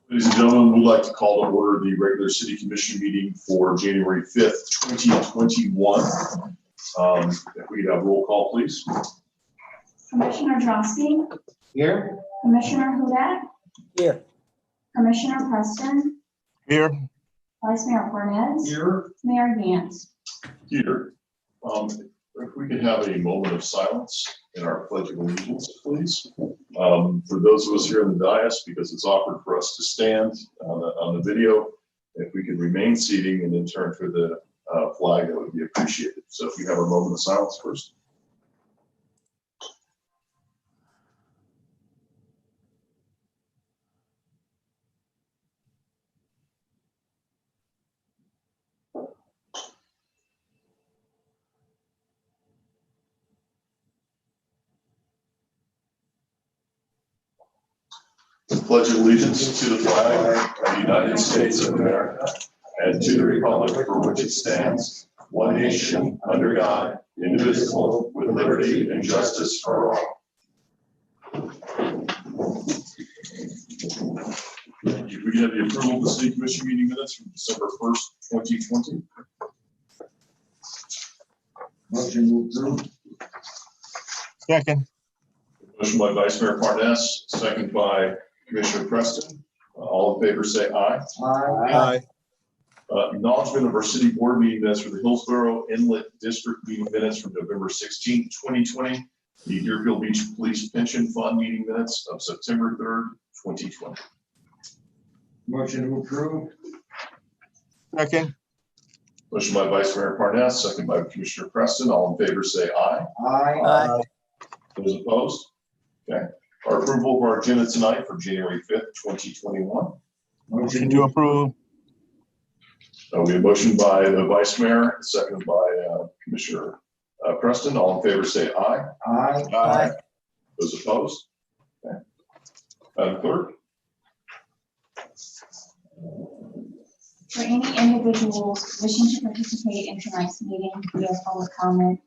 Ladies and gentlemen, we'd like to call to order the regular city commission meeting for January 5th, 2021. If we could have roll call, please. Commissioner Drosky. Here. Commissioner Hudak. Here. Commissioner Preston. Here. Vice Mayor Parnas. Here. Mayor Gantz. Here. If we could have a moment of silence in our pledge of allegiance, please. For those of us here in the dais, because it's awkward for us to stand on the video, if we could remain seating and then turn for the flag, that would be appreciated. So if we have a moment of silence first. Pledge allegiance to the flag of the United States of America and to the republic for which it stands, one nation, under God, indivisible, with liberty and justice for all. Thank you. We have the approval of the city commission meeting minutes from December 1st, 2020. Motion to approve. Second. Motion by Vice Mayor Parnas, second by Commissioner Preston. All in favor say aye. Aye. Acknowledgement of our city board meeting minutes for the Hillsborough Inlet District meeting minutes from November 16th, 2020. The Deerfield Beach Police Pension Fund meeting minutes of September 3rd, 2020. Motion to approve. Second. Motion by Vice Mayor Parnas, second by Commissioner Preston. All in favor say aye. Aye. Those opposed? Okay. Our approval of our agenda tonight for January 5th, 2021. Motion to approve. We have a motion by the Vice Mayor, second by Commissioner Preston. All in favor say aye. Aye. Those opposed? Okay. Madam Clerk? For any individuals wishing to participate in tonight's meeting via public comment,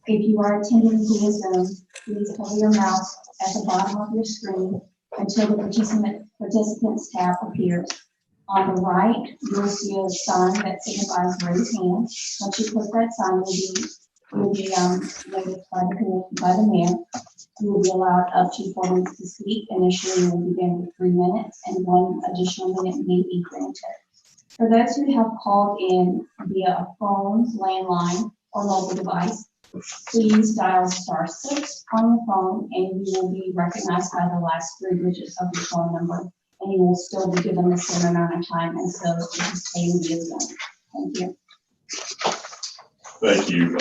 if you are attending via Zoom, please cover your mouse at the bottom of your screen until the participants tab appears. On the right, you'll see a sign that signifies raise hand. Once you click that sign, you'll be notified by the mayor. You will be allowed up to 4 minutes to speak. Initially, you will begin with 3 minutes, and 1 additional minute may be granted. For those who have called in via a phone, landline, or mobile device, please dial *6 on your phone, and you will be recognized by the last 3 digits of your phone number. And you will still be given the same amount of time as those participating via Zoom. Thank you. Thank you.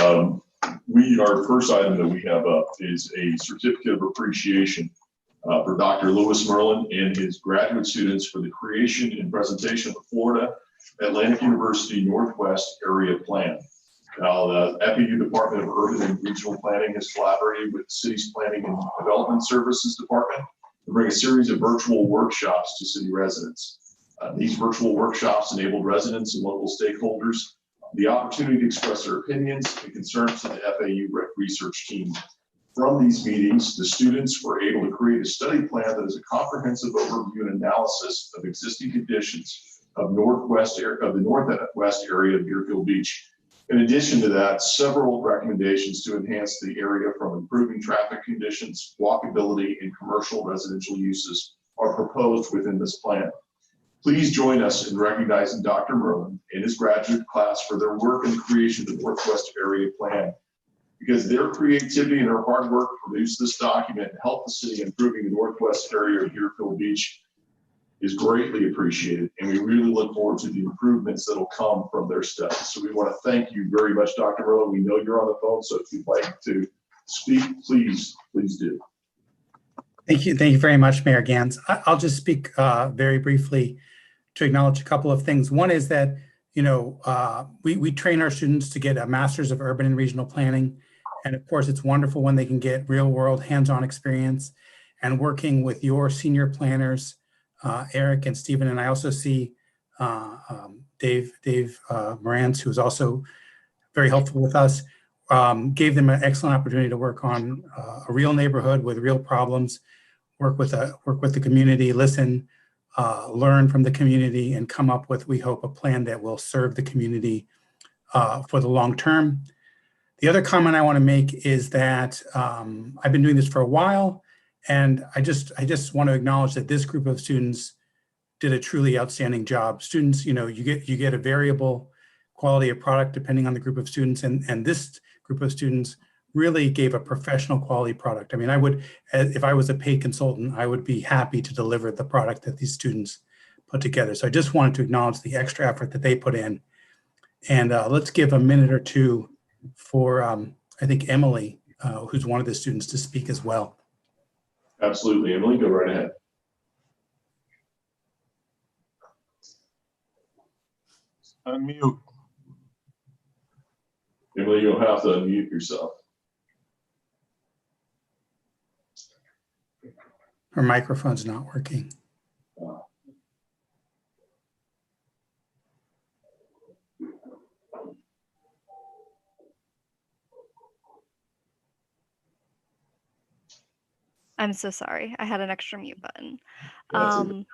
Our first item that we have up is a certificate of appreciation for Dr. Lewis Merlin and his graduate students for the creation and presentation of the Florida Atlantic University Northwest Area Plan. Now, the FAU Department of Urban and Regional Planning has collaborated with the city's Planning and Development Services Department to bring a series of virtual workshops to city residents. These virtual workshops enabled residents and local stakeholders the opportunity to express their opinions and concerns to the FAU research team. From these meetings, the students were able to create a study plan that is a comprehensive overview and analysis of existing conditions of the northwest area of Deerfield Beach. In addition to that, several recommendations to enhance the area from improving traffic conditions, walkability, and commercial residential uses are proposed within this plan. Please join us in recognizing Dr. Merlin and his graduate class for their work in the creation of the Northwest Area Plan, because their creativity and their hard work produced this document to help the city improving the Northwest area of Deerfield Beach is greatly appreciated, and we really look forward to the improvements that will come from their studies. So we want to thank you very much, Dr. Merlin. We know you're on the phone, so if you'd like to speak, please do. Thank you very much, Mayor Gantz. I'll just speak very briefly to acknowledge a couple of things. One is that, we train our students to get a master's of urban and regional planning. And of course, it's wonderful when they can get real world hands-on experience and working with your senior planners, Eric and Stephen. And I also see Dave Morantz, who is also very helpful with us, gave them an excellent opportunity to work on a real neighborhood with real problems, work with the community, listen, learn from the community and come up with, we hope, a plan that will serve the community for the long term. The other comment I want to make is that I've been doing this for a while, and I just want to acknowledge that this group of students did a truly outstanding job. Students, you get a variable quality of product depending on the group of students, and this group of students really gave a professional quality product. I mean, I would, if I was a paid consultant, I would be happy to deliver the product that these students put together. So I just wanted to acknowledge the extra effort that they put in. And let's give a minute or two for, I think, Emily, who's one of the students, to speak as well. Absolutely. Emily, go right ahead. Unmute. Emily, you'll have to unmute yourself. Her microphone's not working. I'm so sorry. I had an extra mute button. That's okay.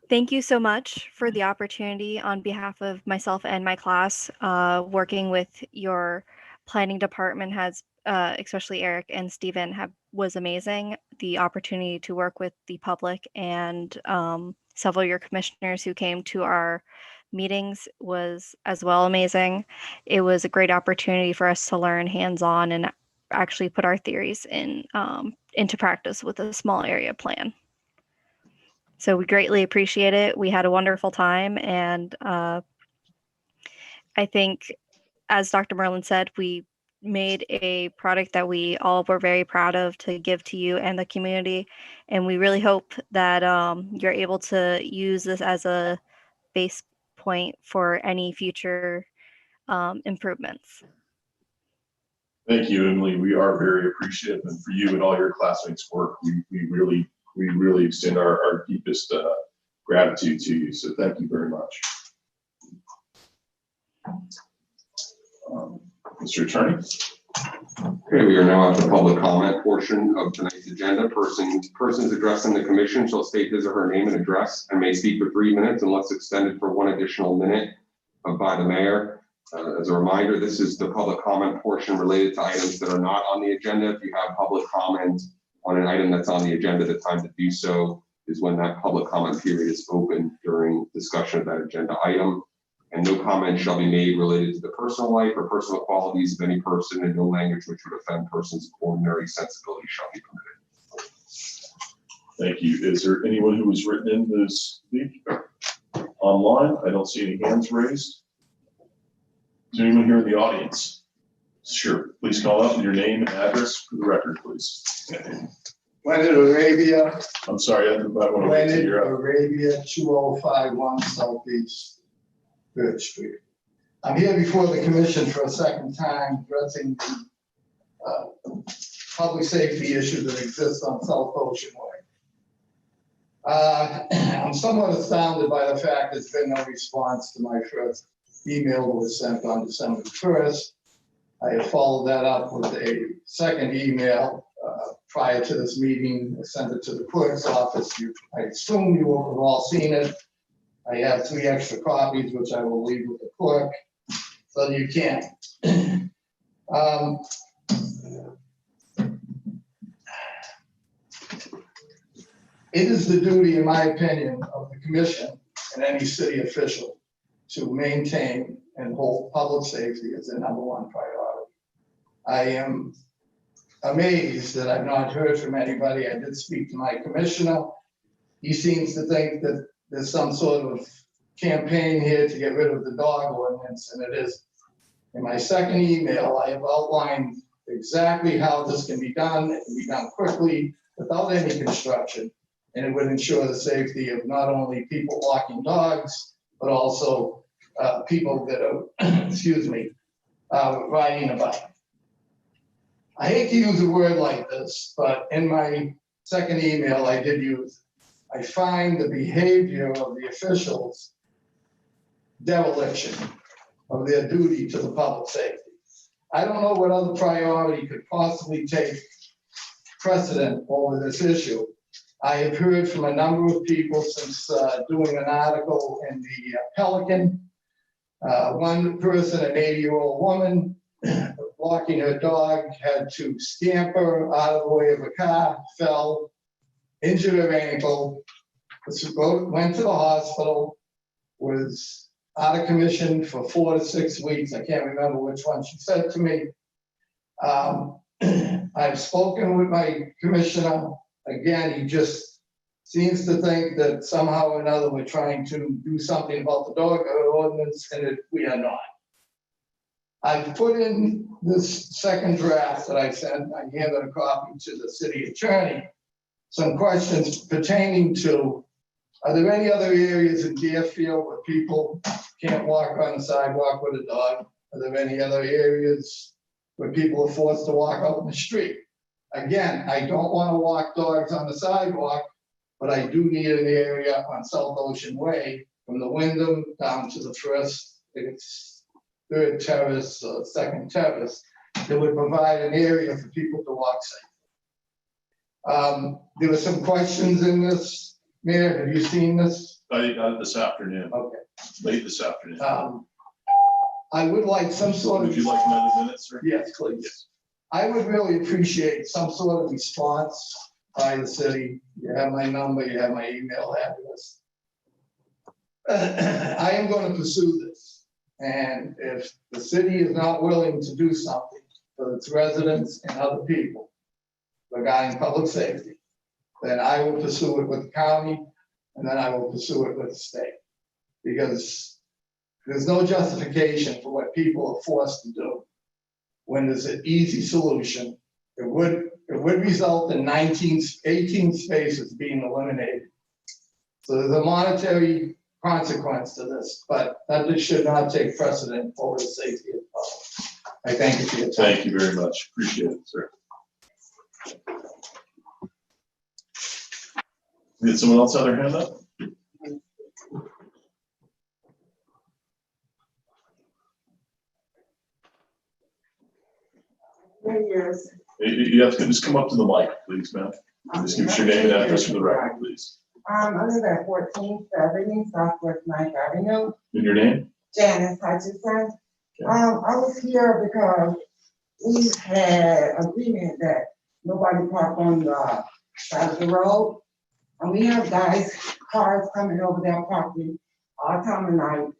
Thank you so much for the opportunity on behalf of myself and my class. Working with your planning department has, especially Eric and Stephen, was amazing. The opportunity to work with the public and several of your commissioners who came to our meetings was as well amazing. It was a great opportunity for us to learn hands-on and actually put our theories into practice with a small area plan. So we greatly appreciate it. We had a wonderful time. And I think, as Dr. Merlin said, we made a product that we all were very proud of to give to you and the community. And we really hope that you're able to use this as a base point for any future improvements. Thank you, Emily. We are very appreciative, and for you and all your classmates' work, we really extend our deepest gratitude to you. So thank you very much. Mr. Attorney. Okay, we are now at the public comment portion of tonight's agenda. Persons addressing the commission shall state his or her name and address and may speak for 3 minutes unless extended for 1 additional minute by the mayor. As a reminder, this is the public comment portion related to items that are not on the agenda. If you have public comment on an item that's on the agenda, the time to do so is when that public comment period is open during discussion of that agenda item. And no comment shall be made related to the personal life or personal qualities of any person, and no language which would offend persons of ordinary sensibility shall be permitted. Thank you. Is there anyone who was written in to speak online? I don't see any hands raised. Is there anyone here in the audience? Sure. Please call up your name and address for the record, please. Leonard Arabia, I'm sorry, I want to wait till Leonard you're up. Arabia, 2051 Southeast Third Street. I'm here before the commission for a second time addressing the public safety issue that exists on South Ocean Way. I'm somewhat astounded by the fact there's been no response to my first email that was sent on December 1st. I have followed that up with a second email prior to this meeting. I sent it to the clerk's office. I assume you will have all seen it. I have 3 extra copies, which I will leave with the clerk, so you can. It is the duty, in my opinion, of the commission and any city official to maintain and hold public safety as their #1 priority. I am amazed that I've not heard from anybody. I did speak to my commissioner. He seems to think that there's some sort of campaign here to get rid of the dog ordinance, and it is. In my second email, I have outlined exactly how this can be done. It can be done quickly without any construction, and it would ensure the safety of not only people walking dogs, but also people that are, riding a bike. I hate to use a word like this, but in my second email, I find the behavior of the officials dereliction of their duty to the public safety. I don't know what other priority could possibly take precedent over this issue I have heard from a number of people since doing an article in the Pelican. One person, an 80-year-old woman, walking her dog, had to scamper out of the way of a car, fell, injured her ankle, went to the hospital, was out of commission for 4 to 6 weeks. I can't remember which one. She said to me, I've spoken with my commissioner. Again, he just seems to think that somehow or another we're trying to do something about the dog ordinance, and we are not. I've put in this second draft that I sent, I handed a copy to the city attorney, some questions pertaining to, are there any other areas in Deerfield where people can't walk on the sidewalk with a dog? Are there any other areas where people are forced to walk out in the street? Again, I don't want to walk dogs on the sidewalk, but I do need an area on South Ocean Way from the Wyndham down to the first, I think it's third terrace, second terrace, that would provide an area for people to walk safe. There were some questions in this. Mayor, have you seen this? I got it this afternoon, Okay. late this afternoon. I would like some sort of. Would you like another minute, sir? Yes, please. I would really appreciate some sort of response by the city. You have my number, you have my email address. I am going to pursue this. And if the city is not willing to do something for its residents and other people regarding public safety, then I will pursue it with the county, and then I will pursue it with the state. Because there's no justification for what people are forced to do when there's an easy solution. It would result in 18 spaces being eliminated. So there's a monetary consequence to this, but that just should not take precedent over the safety of the public. I thank you for your time. Thank you very much. Appreciate it, sir. Did someone else have their hand up? Yes. You have to just come up to the mic, please, ma'am. Just give us your name and address for the record, please. I live at 14th Avenue, Southwest 9th Avenue. And your name? Janice Hutchinson. I was here because we had agreement that nobody park on the side of the road. And we have cars coming over there parking all time of night.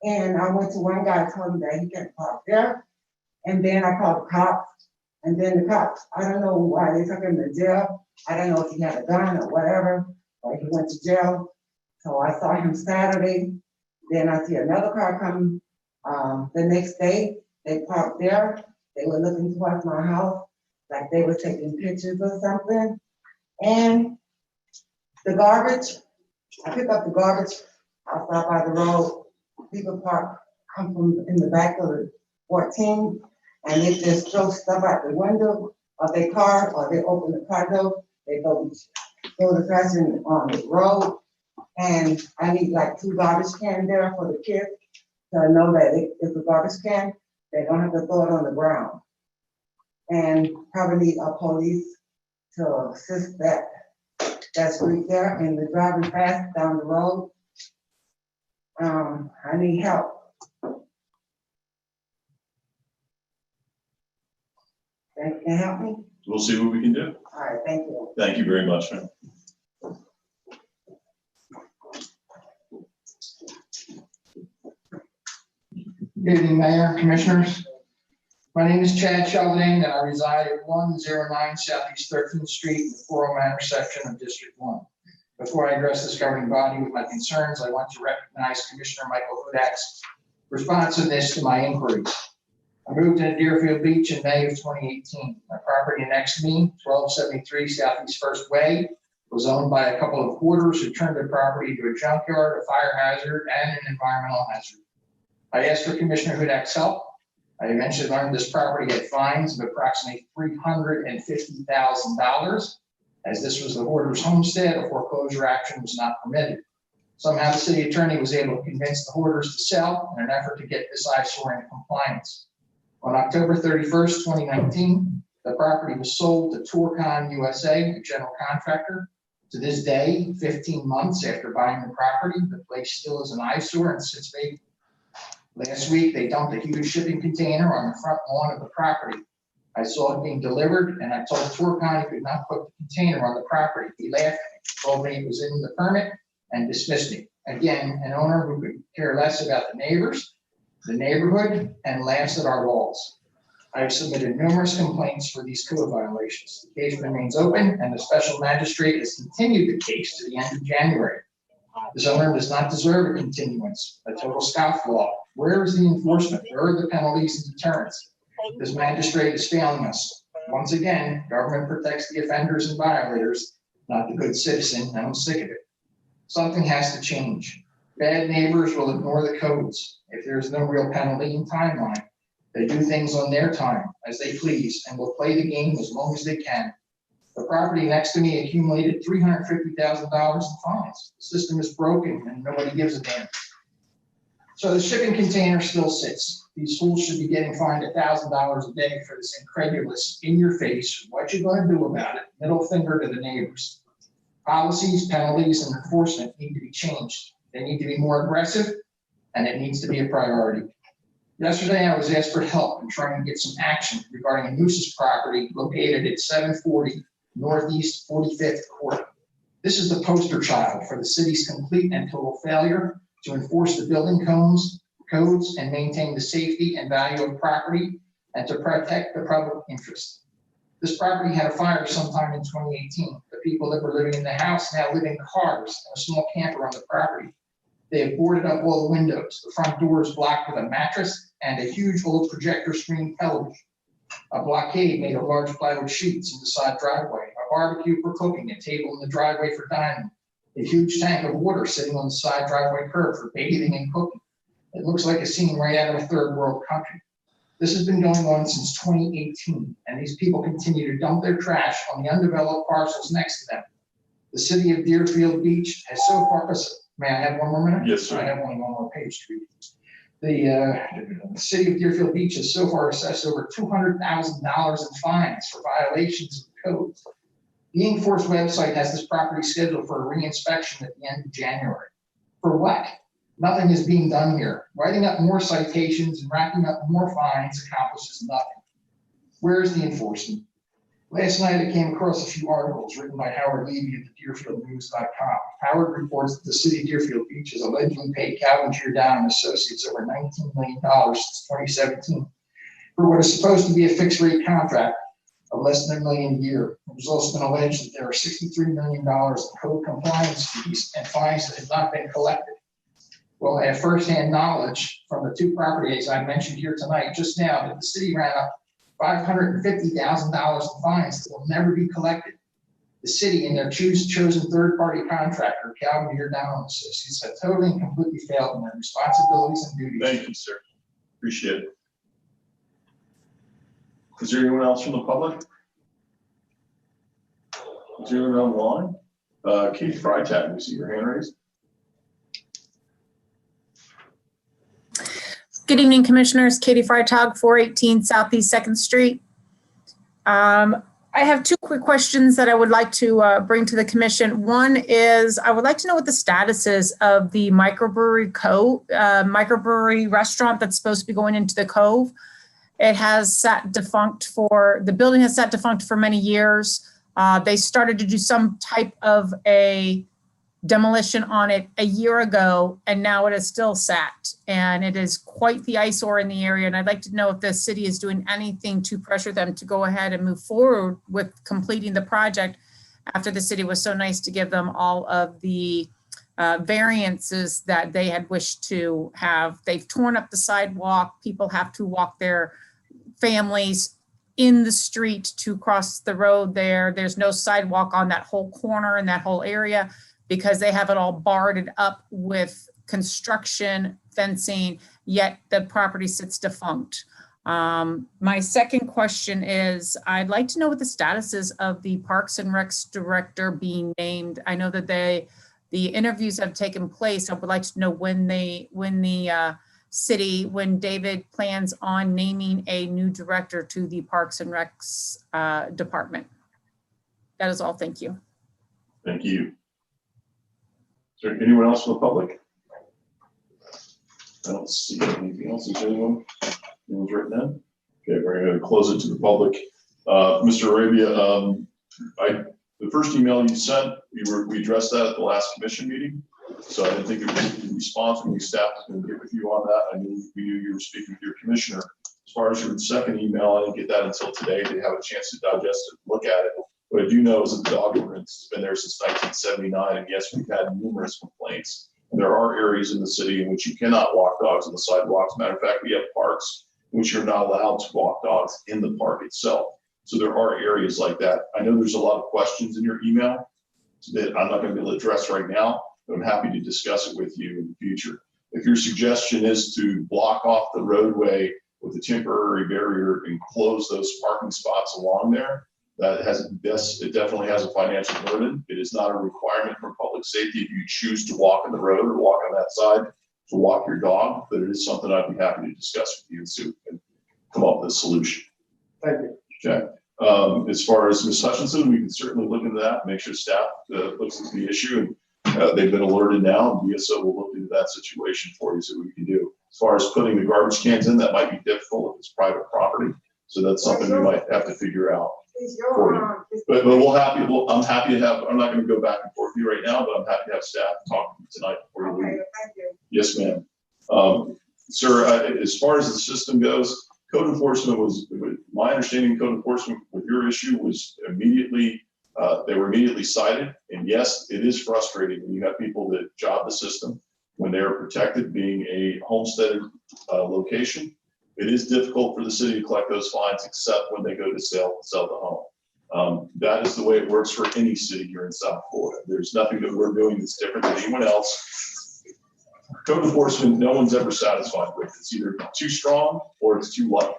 And I went to one guy, told me that he can't park there. And then I called the cops. And then the cops, I don't know why they took him to jail. I don't know if he had a gun or whatever, but he went to jail. So I saw him Saturday. Then I see another car coming the next day. They parked there. They were looking towards my house, like they were taking pictures or something. And the garbage, I pick up the garbage outside by the road. People come from in the back of the 14, and they just throw stuff out the window of their car, or they open the car door, they go the trash on the road. And I need like 2 garbage cans there for the kids to know that if the garbage can, they don't have to throw it on the ground. And probably need a police to assist that street there, and the driving fast down the road. I need help. Can you help me? We'll see what we can do. All right, thank you. Thank you very much, ma'am. Good evening, Mayor, Commissioners. My name is Chad Sheldon, and I reside at 109 Southeast 13th Street, the 409 intersection of District 1. Before I address this governing body with my concerns, I want to recognize Commissioner Michael Hudak's responsiveness to my inquiries. I moved into Deerfield Beach in May of 2018. My property next to me, 1273 Southeast First Way, was owned by a couple of hoarders who turned their property into a junkyard, a fire hazard, and an environmental hazard. I asked for Commissioner Hudak's help. I eventually learned this property had fines of approximately $350,000. As this was the hoarder's homestead, a foreclosure action was not permitted. Somehow the city attorney was able to convince the hoarders to sell in an effort to get this eyesore into compliance. On October 31st, 2019, the property was sold to Tourcon USA, a general contractor. To this day, 15 months after buying the property, the place still is an eyesore and sits vacant. Last week, they dumped a huge shipping container on the front lawn of the property. I saw it being delivered and I told Torcon he could not put the container on the property. He laughed, told me it was in the permit and dismissed me. Again, an owner who could care less about the neighbors, the neighborhood, and laughs at our laws. I've submitted numerous complaints for these code violations. The case remains open and the special magistrate has continued the case to the end of January. This owner does not deserve a continuance, a total scofflaw. Where is the enforcement? Where are the penalties and deterrents? This magistrate is failing us. Once again, government protects the offenders and violators, not the good citizen, and I'm sick of it. Something has to change. Bad neighbors will ignore the codes if there's no real penalty and timeline. They do things on their time as they please and will play the game as long as they can. The property next to me accumulated $350,000 in fines. The system is broken and nobody gives a damn. So the shipping container still sits. These fools should be getting fined $1,000 a day for this incredulous, in your face, what you gonna do about it, middle finger to the neighbors. Policies, penalties, and enforcement need to be changed. They need to be more aggressive and it needs to be a priority. Yesterday, I was asked for help in trying to get some action regarding a nuisance property located at 740 Northeast 45th Court. This is the poster child for the city's complete and total failure to enforce the building codes and maintain the safety and value of property and to protect the public interest. This property had a fire sometime in 2018. The people that were living in the house now live in cars and a small camper on the property. They have boarded up all the windows. The front door is blocked with a mattress and a huge old projector screen television. A blockade made of large plywood sheets in the side driveway, a barbecue for cooking, a table in the driveway for dining, a huge tank of water sitting on the side driveway curb for bathing and cooking. It looks like a scene right out of a third world country. This has been going on since 2018, and these people continue to dump their trash on the undeveloped parcels next to them. The city of Deerfield Beach has so far, may I have one more minute? Yes, sir. I have only one more page to read. The city of Deerfield Beach has so far assessed over $200,000 in fines for violations of codes. The Inkforce website has this property scheduled for a re-inspection at the end of January. For what? Nothing is being done here. Writing up more citations and racking up more fines accomplishes nothing. Where is the enforcement? Last night I came across a few articles written by Howard Levy at the DeerfieldNews.com. Howard reports that the city of Deerfield Beach has allegedly paid Calvin Giordano and Associates over $19 million since 2017 for what is supposed to be a fixed rate contract of less than $1 million a year. It has also been alleged that there are $63 million in code compliance fees and fines that have not been collected. Well, I have firsthand knowledge from the two properties I mentioned here tonight just now that the city ran up $550,000 in fines that will never be collected. The city and their chosen third-party contractor, Calvin Giordano and Associates, have totally and completely failed in their responsibilities and duties. Thank you, sir. Appreciate it. Is there anyone else from the public? Is there anyone online? Katie Freitag, we see your hand raised. Good evening, Commissioners. Katie Freitag, 418 Southeast 2nd Street. I have two quick questions that I would like to bring to the Commission. One is I would like to know what the status is of the microbrewery restaurant that's supposed to be going into the Cove. It has sat defunct the building has sat defunct for many years. They started to do some type of a demolition on it a year ago, and now it is still sat, and it is quite the eyesore in the area. And I'd like to know if the city is doing anything to pressure them to go ahead and move forward with completing the project after the city was so nice to give them all of the variances that they had wished to have. They've torn up the sidewalk. People have to walk their families in the street to cross the road there. There's no sidewalk on that whole corner and that whole area, because they have it all barred up with construction fencing, yet the property sits defunct. My second question is, I'd like to know what the status is of the Parks and Recs director being named. I know that the interviews have taken place. I would like to know when David plans on naming a new director to the Parks and Recs department. That is all, thank you. Thank you. Is there anyone else from the public? I don't see anything else. Is there anyone? Anyone's written in? Okay, we're going to close it to the public. Mr. Arabia, the first email you sent, we addressed that at the last commission meeting. So I didn't think it was a response from the staff was going to get with you on that. I knew we knew you were speaking with your commissioner. As far as your second email, I didn't get that until today to have a chance to digest it, look at it. What I do know is that the dog ordinance has been there since 1979, and yes, we've had numerous complaints. And there are areas in the city in which you cannot walk dogs on the sidewalks. Matter of fact, we have parks in which you're not allowed to walk dogs in the park itself. So there are areas like that. I know there's a lot of questions in your email that I'm not going to be able to address right now, but I'm happy to discuss it with you in the future. If your suggestion is to block off the roadway with a temporary barrier and close those parking spots along there, it definitely has a financial burden. It is not a requirement for public safety if you choose to walk on the road or walk on that side to walk your dog, but it is something I'd be happy to discuss with you and see if we can come up with a solution. Thank you. Okay. As far as Ms. Hutchinson, we can certainly look into that, make sure staff looks into the issue, and they've been alerted now, and BSO will look into that situation for you, see what we can do. As far as putting the garbage cans in, that might be difficult if it's private property, so that's something we might have to figure out. But I'm happy to have, I'm not going to go back and forth with you right now, but I'm happy to have staff talk to you tonight before you leave. Thank you. Yes, ma'am. Sir, as far as the system goes, code enforcement my understanding code enforcement with your issue was immediately, they were immediately cited. And yes, it is frustrating when you have people that job the system when they're protected being a homesteaded location. It is difficult for the city to collect those fines except when they go to sell the home. That is the way it works for any city here in South Florida. There's nothing that we're doing that's different than anyone else. Code enforcement, no one's ever satisfied with. It's either too strong or it's too light.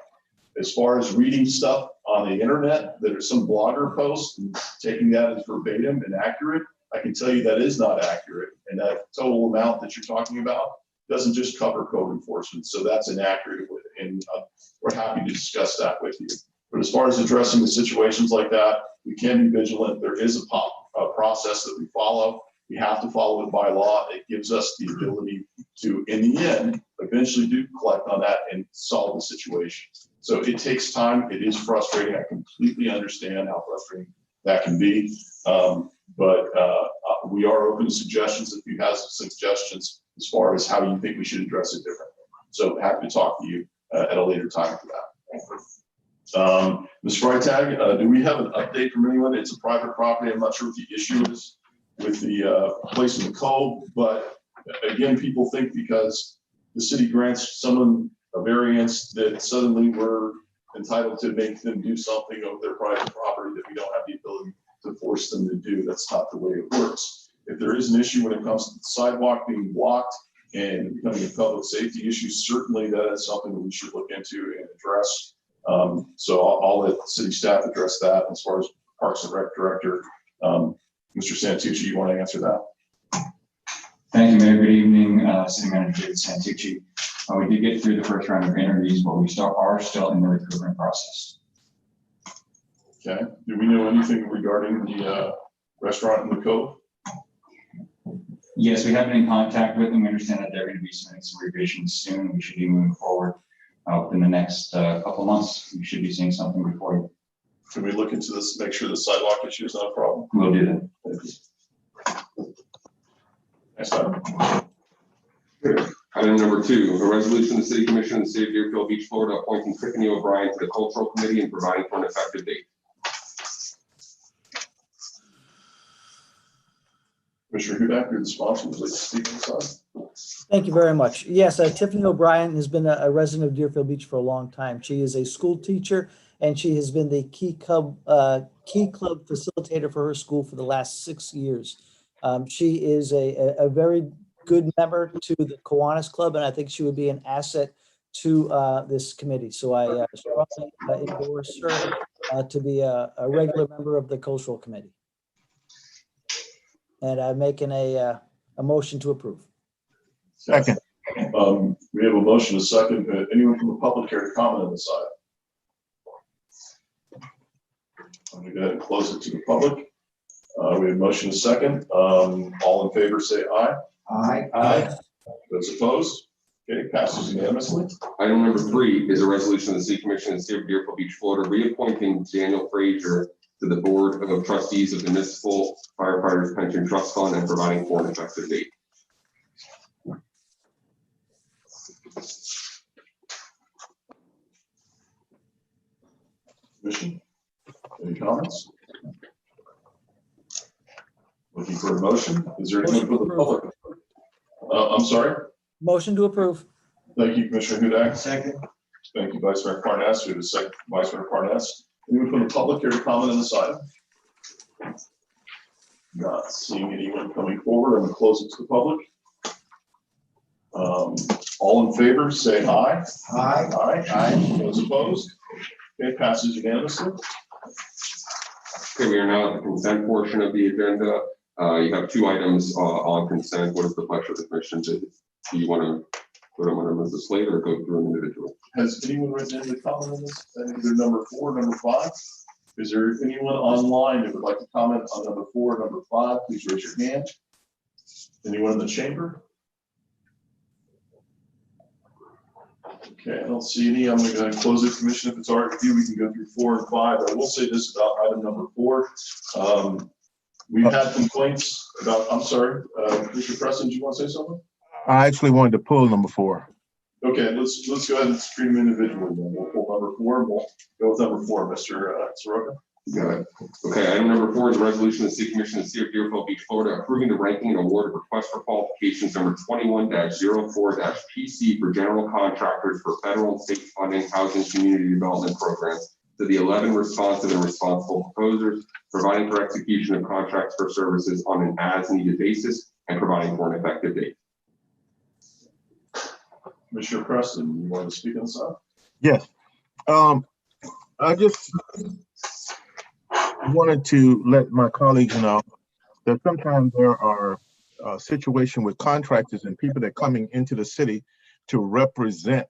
As far as reading stuff on the internet, that are some blogger posts and taking that as verbatim and accurate, I can tell you that is not accurate. And that total amount that you're talking about doesn't just cover code enforcement. So that's inaccurate. And we're happy to discuss that with you. But as far as addressing the situations like that, we can be vigilant. There is a process that we follow. We have to follow it by law. It gives us the ability to, in the end, eventually do collect on that and solve the situation. So it takes time. It is frustrating. I completely understand how frustrating that can be. But we are open to suggestions if you have some suggestions as far as how you think we should address it differently. So happy to talk to you at a later time for that. Ms. Freitag, do we have an update from anyone? It's a private property. I'm not sure what the issue is with the place in the cove, but again, people think because the city grants someone a variance that suddenly we're entitled to make them do something of their private property that we don't have the ability to force them to do. That's not the way it works. If there is an issue when it comes to the sidewalk being blocked and becoming a public safety issue, certainly that is something that we should look into and address. So I'll let city staff address that. As far as Parks and Rec Director, Mr. Santucci, you want to answer that? Thank you, Mayor. Good evening, City Manager David Santucci. We did get through the first round of interviews, but we are still in the recruitment process. Okay. Do we know anything regarding the restaurant in the Cove? Yes, we have been in contact with them. We understand that they're going to be submitting some revisions soon. We should be moving forward within the next couple months. We should be seeing something before you. Can we look into this, make sure the sidewalk issue is not a problem? We'll do that. Thank you. Next item. Item number 2, a resolution of the City Commission of the City of Deerfield Beach, Florida, appointing Tiffany O'Brien to the Cultural Committee and providing for an effective date. Commissioner Hudak, you're the sponsor. Would you like to speak on this item? Thank you very much. Yes, Tiffany O'Brien has been a resident of Deerfield Beach for a long time. She is a school teacher, and she has been the Key Club facilitator for her school for the last 6 years. She is a very good member to the Kiwanis Club, and I think she would be an asset to this committee. So I strongly endorse her to be a regular member of the Cultural Committee. And I'm making a motion to approve. Second. We have a motion, a second. Anyone from the public care to comment on this item? I'm going to go ahead and close it to the public. We have motion and second. All in favor, say aye. Aye. Those opposed? Okay, passes unanimously. Item number 3 is a resolution of the City Commission of the City of Deerfield Beach, Florida, reappointing Daniel Frazier to the Board of Trustees of the Municipal Firefighters Pension Trust Fund and providing for an effective date. Commission, any comments? Looking for a motion? Is there anyone for the public? I'm sorry. Motion to approve. Thank you, Commissioner Hudak. Second. Thank you, Vice Mayor Parnas. We have a second, Vice Mayor Parnas. Anyone from the public here to comment on this item? Not seeing anyone coming forward. I'm going to close it to the public. All in favor, say aye. Aye. Aye. Those opposed? Okay, passes unanimously. Okay, we are now at the consent portion of the agenda. You have 2 items on consent. What is the pleasure of the commission? Do you want to put them on as a slate or go through them individually? Has anyone written in the comment on this? Either number 4, number 5? Is there anyone online that would like to comment on number 4, number 5? Please raise your hand. Anyone in the chamber? Okay, I don't see any. I'm going to close it, Commission. If it's all right with you, we can go through 4 and 5. I will say this about item number 4. We've had complaints about, I'm sorry, Commissioner Preston, do you want to say something? I actually wanted to pull number 4. Okay, let's go ahead and screen them individually. Then we'll pull number 4 and we'll go with number 4, Mr. Soroka. Got it. Okay, item number 4 is a resolution of the City Commission of the City of Deerfield Beach, Florida, approving the ranking and award of request for qualifications number 21-04-PC for general contractors for federal and state funding housing community development programs to the 11 responsive and responsible proposers, providing for execution of contracts for services on an as-needed basis and providing for an effective date. Commissioner Preston, you want to speak on this? Yes. I just wanted to let my colleagues know that sometimes there are situations with contractors and people that are coming into the city to represent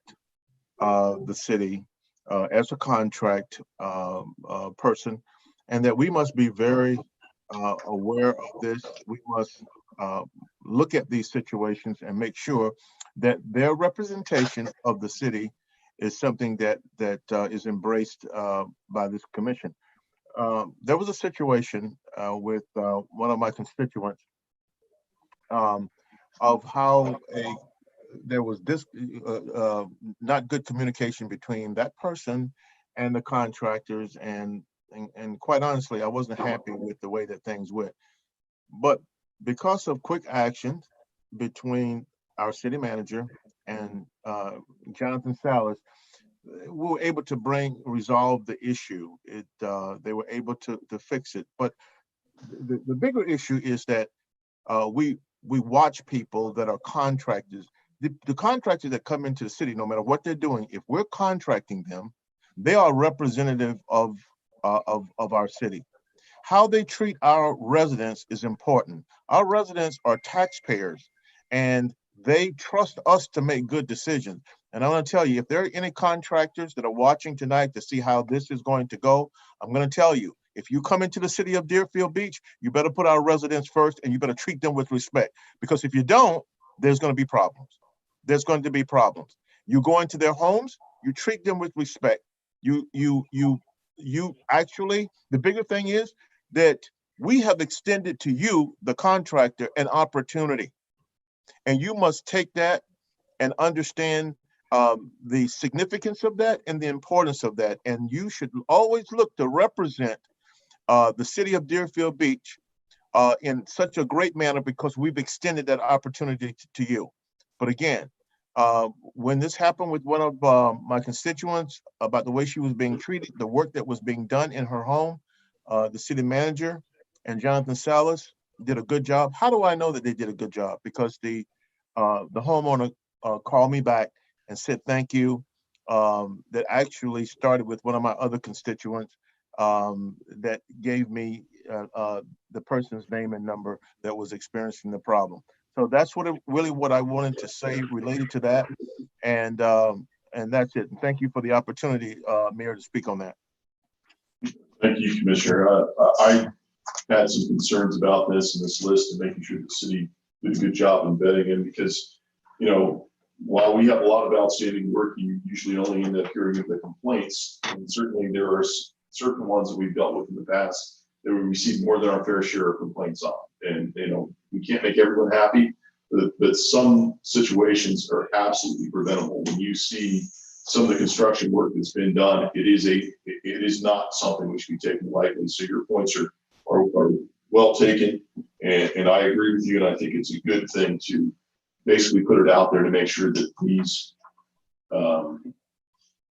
the city as a contract person, and that we must be very aware of this. We must look at these situations and make sure that their representation of the city is something that is embraced by this commission. There was a situation with one of my constituents of how there was this not good communication between that person and the contractors, and quite honestly, I wasn't happy with the way that things went. But because of quick action between our city manager and Jonathan Salas, we were able to resolve the issue. They were able to fix it. But the bigger issue is that we watch people that are contractors. The contractors that come into the city, no matter what they're doing, if we're contracting them, they are representative of our city. How they treat our residents is important. Our residents are taxpayers, and they trust us to make good decisions. And I'm going to tell you, if there are any contractors that are watching tonight to see how this is going to go, I'm going to tell you, if you come into the city of Deerfield Beach, you better put our residents first, and you better treat them with respect. Because if you don't, there's going to be problems. There's going to be problems. You go into their homes, you treat them with respect. You actually, the bigger thing is that we have extended to you, the contractor, an opportunity. And you must take that and understand the significance of that and the importance of that. And you should always look to represent the city of Deerfield Beach in such a great manner, because we've extended that opportunity to you. But again, when this happened with one of my constituents about the way she was being treated, the work that was being done in her home, the city manager and Jonathan Salas did a good job. How do I know that they did a good job? Because the homeowner called me back and said thank you. That actually started with one of my other constituents that gave me the person's name and number that was experiencing the problem. So that's really what I wanted to say related to that, and that's it. And thank you for the opportunity, Mayor, to speak on that. Thank you, Commissioner. I had some concerns about this and this list and making sure the city did a good job in vetting in, because, you know, while we have a lot of outstanding work, you usually only end up hearing of the complaints. And certainly there are certain ones that we've dealt with in the past that we receive more than our fair share of complaints on. And, you know, we can't make everyone happy, but some situations are absolutely preventable. When you see some of the construction work that's been done, it is not something which we take lightly. So your points are well taken, and I agree with you, and I think it's a good thing to basically put it out there to make sure that these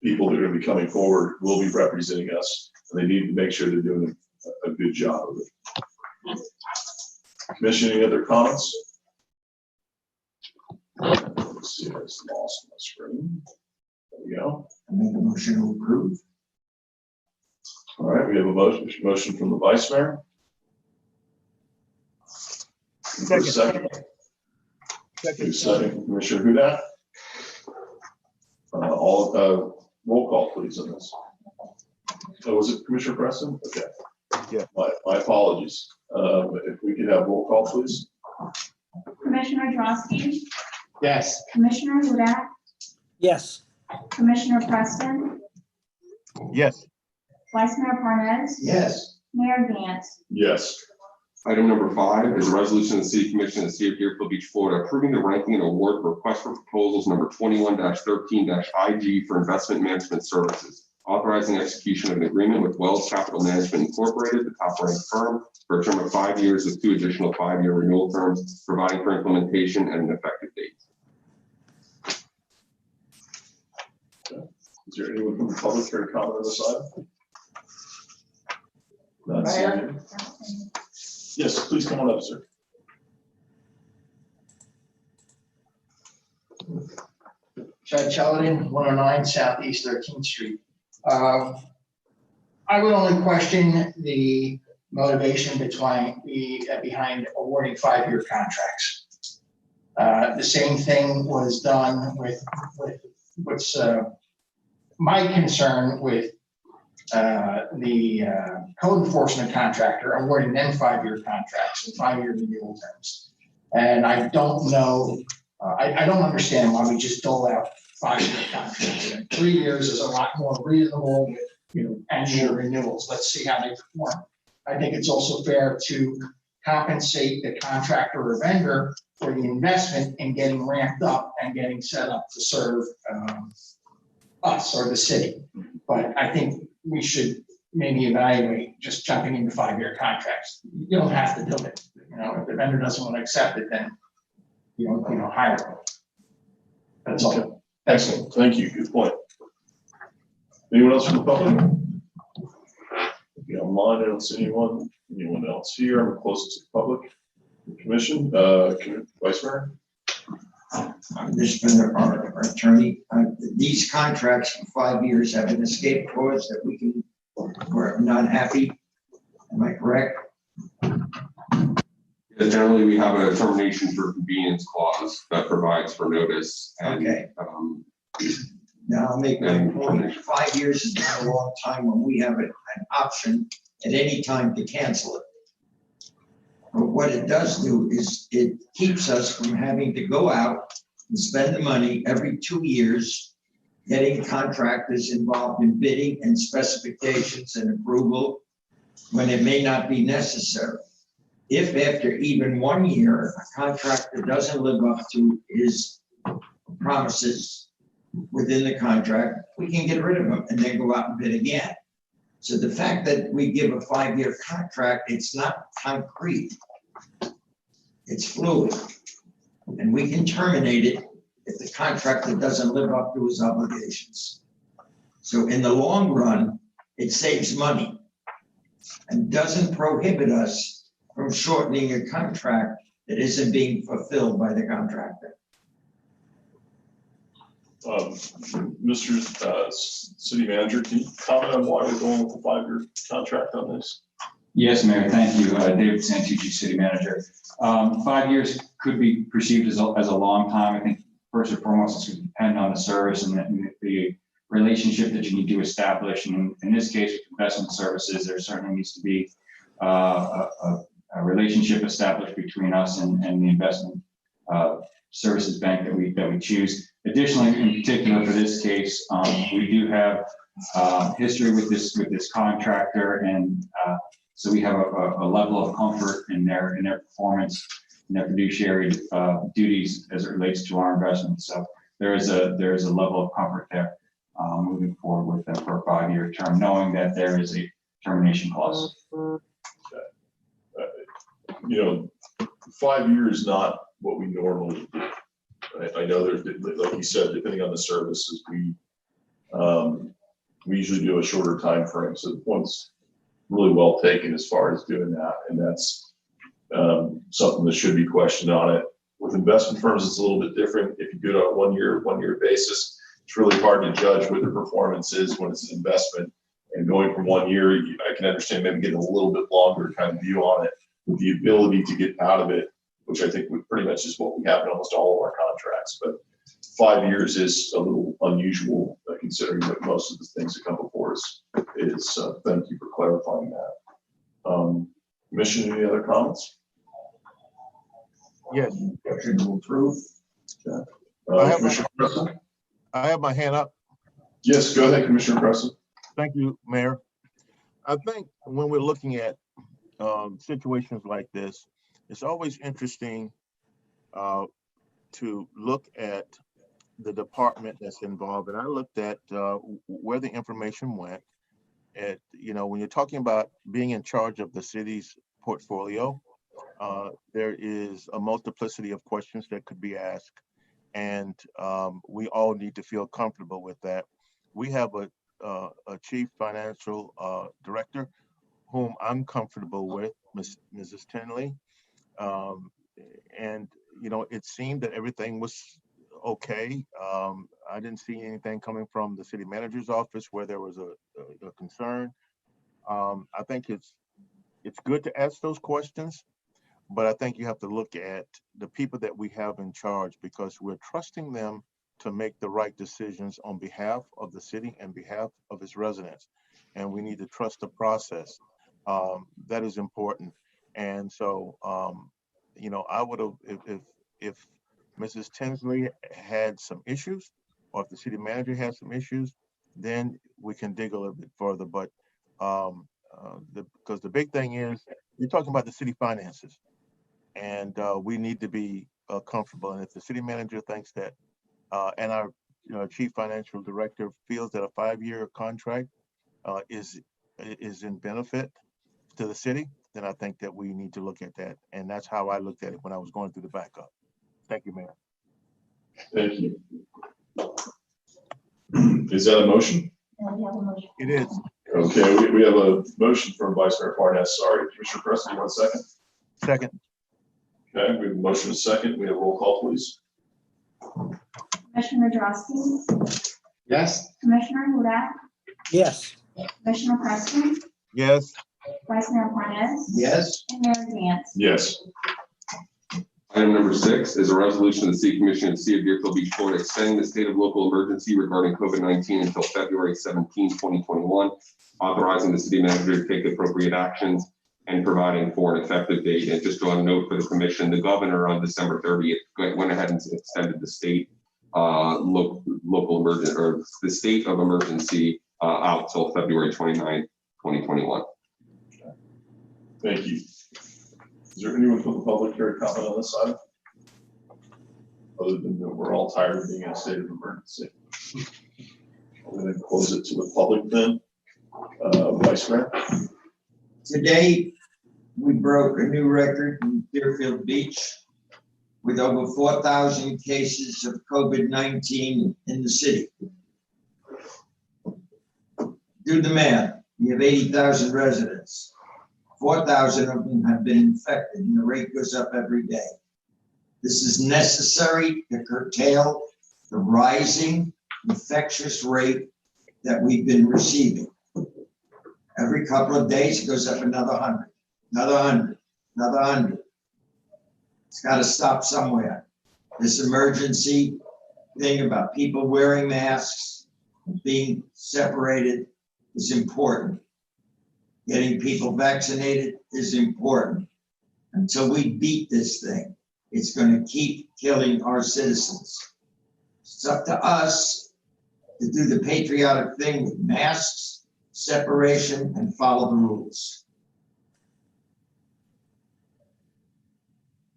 people that are going to be coming forward will be representing us, and they need to make sure they're doing a good job of it. Commission, any other comments? Let's see, I just lost my screen. There we go. I make a motion to approve. All right, we have a motion from the vice mayor. Second. Second, Commissioner Hudak. Roll call, please, on this. Oh, was it Commissioner Preston? Okay. Yeah. My apologies. If we could have roll call, please. Commissioner Drosky, Yes. Commissioner Hudak, Yes. Commissioner Preston, Yes. Vice Mayor Parnas, Yes. Mayor Gantz. Yes. Item number 5 is a resolution of the City Commission of the City of Deerfield Beach, Florida, approving the ranking and award for request for proposals number 21-13-IG for investment management services, authorizing execution of an agreement with Wells Capital Management Incorporated, the top-ranked firm, for a term of 5 years with 2 additional 5-year renewal terms, providing for implementation and an effective date. Is there anyone from the public care to comment on this item? Not seeing any. Yes, please come on up, sir. Chad Sheldon, 109 Southeast 13th Street. I would only question the motivation behind awarding 5-year contracts. The same thing was done with what's my concern with the code enforcement contractor, awarding them 5-year contracts and 5-year renewal terms. And I don't know, I don't understand why we just dole out 5-year contracts. 3 years is a lot more reasonable with, you know, annual renewals. Let's see how they perform. I think it's also fair to compensate the contractor or vendor for the investment in getting ramped up and getting set up to serve us or the city. But I think we should maybe evaluate just jumping into 5-year contracts. You don't have to do it. You know, if the vendor doesn't want to accept it, then you don't hire them. That's all. Excellent. Thank you. Good point. Anyone else from the public? Online, I don't see anyone. Anyone else here? I'm closest to the public. Commission, Vice Mayor. Mr. Our attorney, these contracts for 5 years have an escape clause that we're not happy. Am I correct? Generally, we have a termination for convenience clause that provides for notice. And, Okay. Now I'll make my point. 5 years is not a long time when we have an option at any time to cancel it. But what it does do is it keeps us from having to go out and spend the money every 2 years, getting contractors involved in bidding and specifications and approval when it may not be necessary. If after even 1 year, a contractor doesn't live up to his promises within the contract, we can get rid of them and then go out and bid again. So the fact that we give a 5-year contract, it's not concrete. It's fluid. And we can terminate it if the contractor doesn't live up to his obligations. So in the long run, it saves money and doesn't prohibit us from shortening a contract that isn't being fulfilled by the contractor. Mr. City Manager, can you comment on why we're going with a 5-year contract on this? Yes, Mayor, thank you. David Santucci, City Manager. 5 years could be perceived as a long time. I think first and foremost, it's going to depend on the service and the relationship that you need to establish. And in this case, with investment services, there certainly needs to be a relationship established between us and the investment services bank that we choose. Additionally, in particular for this case, we do have history with this contractor, and so we have a level of comfort in their performance and their fiduciary duties as it relates to our investment. So there is a level of comfort there moving forward with them for a 5-year term, knowing that there is a termination clause. 5 years is not what we normally do. I know there's, like you said, depending on the services, we usually do a shorter time frame. So the point's really well taken as far as doing that, and that's something that should be questioned on it. With investment firms, it's a little bit different. If you do it on a one year basis, it's really hard to judge what the performance is when it's an investment. And going from 1 year, I can understand maybe getting a little bit longer kind of view on it, with the ability to get out of it, which I think pretty much is what we have in almost all of our contracts. But 5 years is a little unusual, considering that most of the things that come before us is. Thank you for clarifying that. Commission, any other comments? Yes, Motion to approve. Commissioner Preston? I have my hand up. Yes, go ahead, Commissioner Preston. Thank you, Mayor. I think when we're looking at situations like this, it's always interesting to look at the department that's involved. And I looked at where the information went. When you're talking about being in charge of the city's portfolio, there is a multiplicity of questions that could be asked. And we all need to feel comfortable with that. We have a chief financial director whom I'm comfortable with, Mrs. Tinley. It seemed that everything was okay. I didn't see anything coming from the city manager's office where there was a concern. I think it's good to ask those questions, but I think you have to look at the people that we have in charge, because we're trusting them to make the right decisions on behalf of the city and behalf of its residents. And we need to trust the process. That is important. And so, I would have, if Mrs. Tinsley had some issues, or if the city manager had some issues, then we can dig a little bit further. But because the big thing is, you're talking about the city finances, and we need to be comfortable. And if the city manager thinks that, and our chief financial director feels that a 5-year contract is in benefit to the city, then I think that we need to look at that. And that's how I looked at it when I was going through the backup. Thank you, Mayor. Thank you. Is that a motion? It is. Okay, we have a motion from Vice Mayor Parnas. Sorry, Commissioner Preston, you want a second? Second. Okay, we have a motion, a second. We have a roll call, please. Commissioner Drosky, Yes. Commissioner Hudak, Yes. Commissioner Preston, Yes. Vice Mayor Parnas, Yes. and Mayor Gantz. Yes. Item number 6 is a resolution of the City Commission of the City of Deerfield Beach, Florida, extending the state of local emergency regarding COVID-19 until February 17, 2021, authorizing the city manager to take appropriate actions and providing for an effective date. And just on a note for the commission, the governor on December 30th went ahead and extended the state local emergency, or the state of emergency out till February 29, 2021. Thank you. Is there anyone from the public here to comment on this side? Other than that, we're all tired of being in a state of emergency. I'm going to close it to the public then. Vice Mayor? Today, we broke a new record in Deerfield Beach with over 4,000 cases of COVID-19 in the city. Do the math. You have 80,000 residents. 4,000 of them have been infected, and the rate goes up every day. This is necessary to curtail the rising infectious rate that we've been receiving. Every couple of days, it goes up another 100, another 100, another 100. It's got to stop somewhere. This emergency thing about people wearing masks and being separated is important. Getting people vaccinated is important. Until we beat this thing, it's gonna keep killing our citizens. It's up to us to do the patriotic thing with masks, separation, and follow the rules.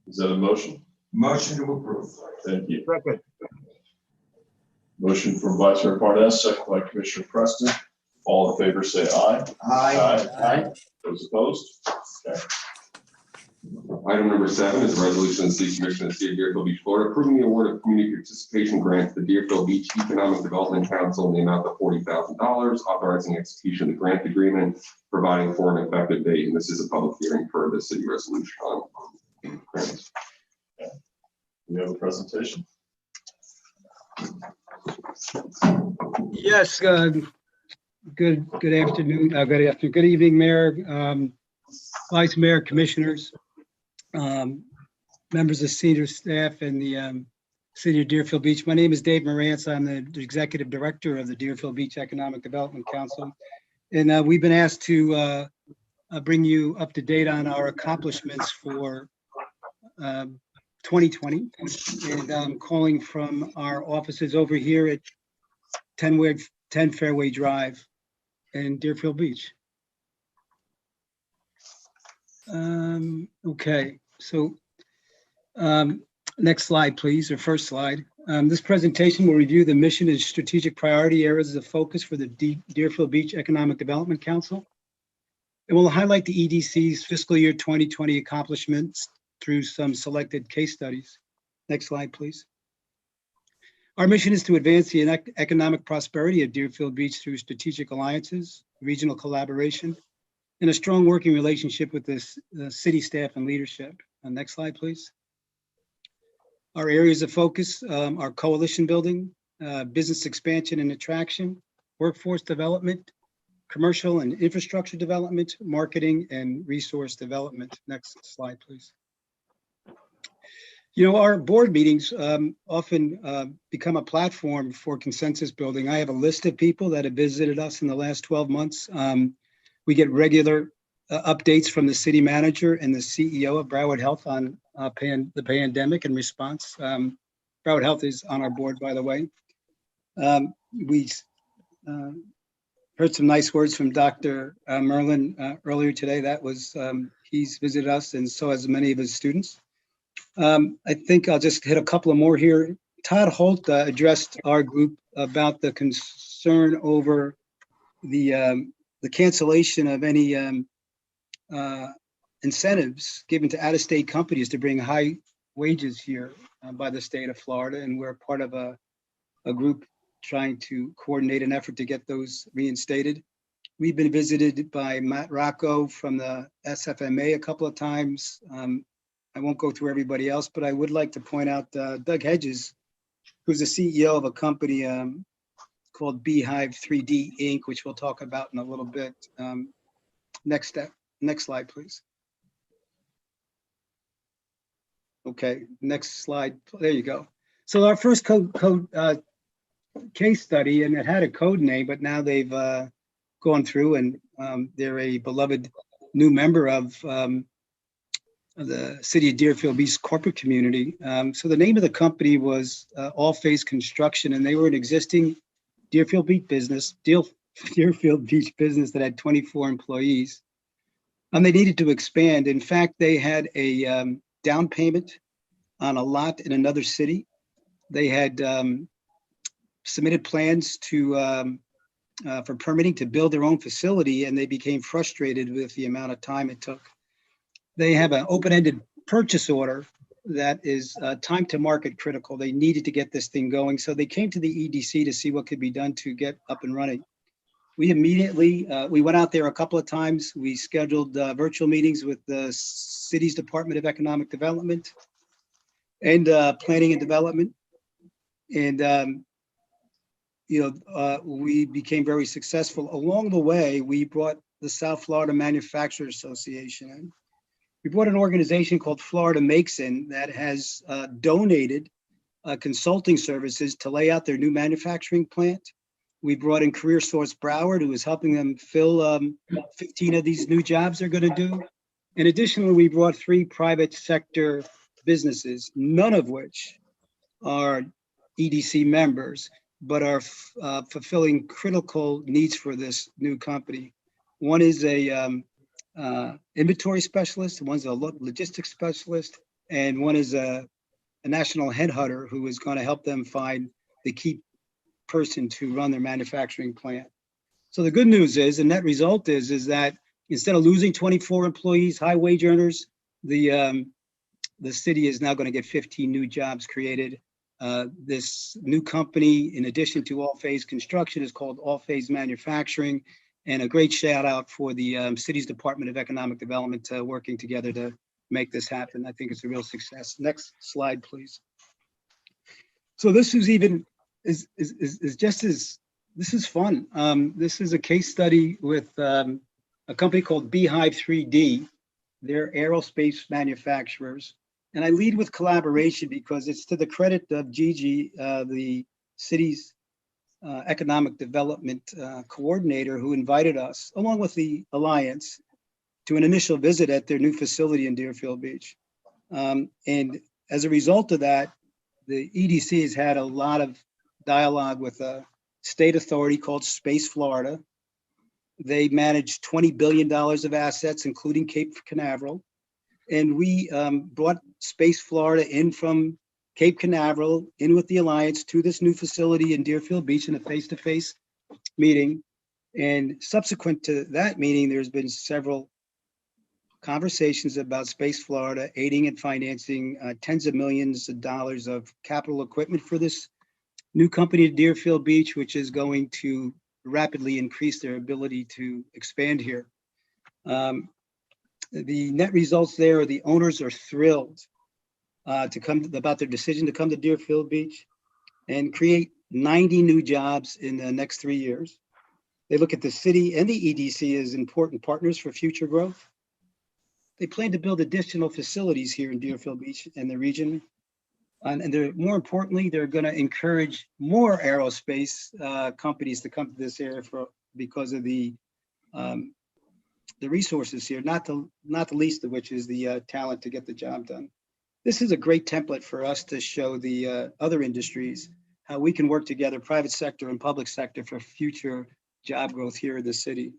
Is that a motion? Motion to approve. Thank you. Second. Motion from Vice Mayor Parnas, second by Commissioner Preston. All in favor, say aye. Aye. Those opposed? Okay. Item number 7 is a resolution of the City Commission of the City of Deerfield Beach, Florida, approving the award of community participation grant to the Deerfield Beach Economic Development Council in the amount of $40,000, authorizing execution of the grant agreement, providing for an effective date. And this is a public hearing for the city resolution on grants. We have a presentation. Yes, good afternoon, good evening, Mayor, Vice Mayor, Commissioners, members of senior staff and the City of Deerfield Beach. My name is Dave Morantz. I'm the Executive Director of the Deerfield Beach Economic Development Council. And we've been asked to bring you up to date on our accomplishments for 2020. And I'm calling from our offices over here at 10 Fairway Drive in Deerfield Beach. Okay, so next slide, please, or first slide. This presentation will review the mission and strategic priority areas of focus for the Deerfield Beach Economic Development Council. It will highlight the EDC's fiscal year 2020 accomplishments through some selected case studies. Next slide, please. Our mission is to advance the economic prosperity of Deerfield Beach through strategic alliances, regional collaboration, and a strong working relationship with the city staff and leadership. Next slide, please. Our areas of focus are coalition building, business expansion and attraction, workforce development, commercial and infrastructure development, marketing, and resource development. Next slide, please. You know, our board meetings often become a platform for consensus building. I have a list of people that have visited us in the last 12 months. We get regular updates from the city manager and the CEO of Broward Health on the pandemic and response. Broward Health is on our board, by the way. We heard some nice words from Dr. Merlin earlier today. That was, he's visited us, and so has many of his students. I think I'll just hit a couple of more here. Todd Holt addressed our group about the concern over the cancellation of any incentives given to out-of-state companies to bring high wages here by the state of Florida. And we're part of a group trying to coordinate an effort to get those reinstated. We've been visited by Matt Rocco from the SFMA a couple of times. I won't go through everybody else, but I would like to point out Doug Hedges, who's the CEO of a company called Beehive 3D Inc., which we'll talk about in a little bit. Next slide, please. Okay, next slide. There you go. So our first case study, and it had a code name, but now they've gone through and they're a beloved new member of the City of Deerfield Beach corporate community. So the name of the company was All Phase Construction, and they were an existing Deerfield Beach business that had 24 employees. And they needed to expand. In fact, they had a down payment on a lot in another city. They had submitted plans to for permitting to build their own facility, and they became frustrated with the amount of time it took. They have an open-ended purchase order that is time to market critical. They needed to get this thing going. So they came to the EDC to see what could be done to get up and running. We immediately, we went out there a couple of times. We scheduled virtual meetings with the city's Department of Economic Development and Planning and Development. And, we became very successful. Along the way, we brought the South Florida Manufacturers Association in. We brought an organization called Florida Makes In that has donated consulting services to lay out their new manufacturing plant. We brought in Career Source Broward, who is helping them fill 15 of these new jobs they're going to do. And additionally, we brought 3 private sector businesses, none of which are EDC members, but are fulfilling critical needs for this new company. One is a inventory specialist, one's a logistics specialist, and one is a national headhunter who is going to help them find the key person to run their manufacturing plant. So the good news is, the net result is that instead of losing 24 employees, high wage earners, the city is now going to get 15 new jobs created. This new company, in addition to All Phase Construction, is called All Phase Manufacturing. And a great shout out for the city's Department of Economic Development working together to make this happen. I think it's a real success. Next slide, please. So this is even is just as this is fun. This is a case study with a company called Beehive 3D. They're aerospace manufacturers. And I lead with collaboration because it's to the credit of Gigi, the city's economic development coordinator, who invited us, along with the Alliance, to an initial visit at their new facility in Deerfield Beach. And as a result of that, the EDC has had a lot of dialogue with a state authority called Space Florida. They manage $20 billion of assets, including Cape Canaveral. And we brought Space Florida in from Cape Canaveral, in with the Alliance, to this new facility in Deerfield Beach in a face-to-face meeting. And subsequent to that meeting, there's been several conversations about Space Florida aiding and financing tens of millions of dollars of capital equipment for this new company at Deerfield Beach, which is going to rapidly increase their ability to expand here. The net results there are the owners are thrilled about their decision to come to Deerfield Beach and create 90 new jobs in the next 3 years. They look at the city and the EDC as important partners for future growth. They plan to build additional facilities here in Deerfield Beach and the region. And they're, more importantly, they're going to encourage more aerospace companies to come to this area because of the resources here, not the least of which is the talent to get the job done. This is a great template for us to show the other industries how we can work together, private sector and public sector, for future job growth here in the city.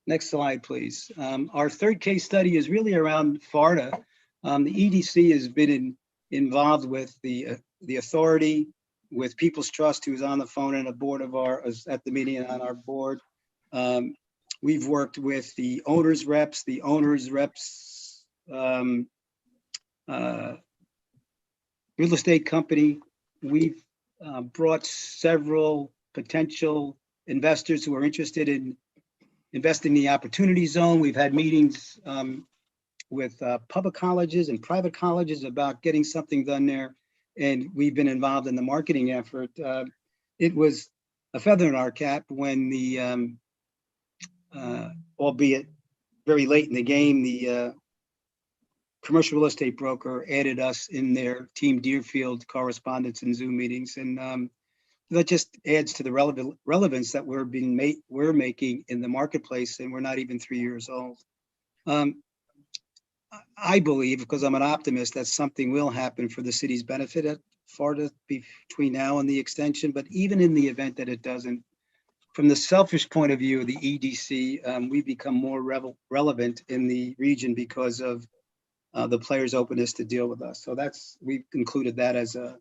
Next slide, please. Our third case study is really around FARDA. The EDC has been involved with the authority, with People's Trust, who's on the phone, and a board of ours at the meeting and on our board. We've worked with the owners reps, real estate company. We've brought several potential investors who are interested in investing in the opportunity zone. We've had meetings with public colleges and private colleges about getting something done there. And we've been involved in the marketing effort. It was a feather in our cap when the, albeit very late in the game, the commercial real estate broker added us in their Team Deerfield correspondence and Zoom meetings. And that just adds to the relevance that we're making in the marketplace, and we're not even 3 years old. I believe, because I'm an optimist, that something will happen for the city's benefit at FARDA between now and the extension. But even in the event that it doesn't, from the selfish point of view of the EDC, we become more relevant in the region because of the players' openness to deal with us. So we've included that as a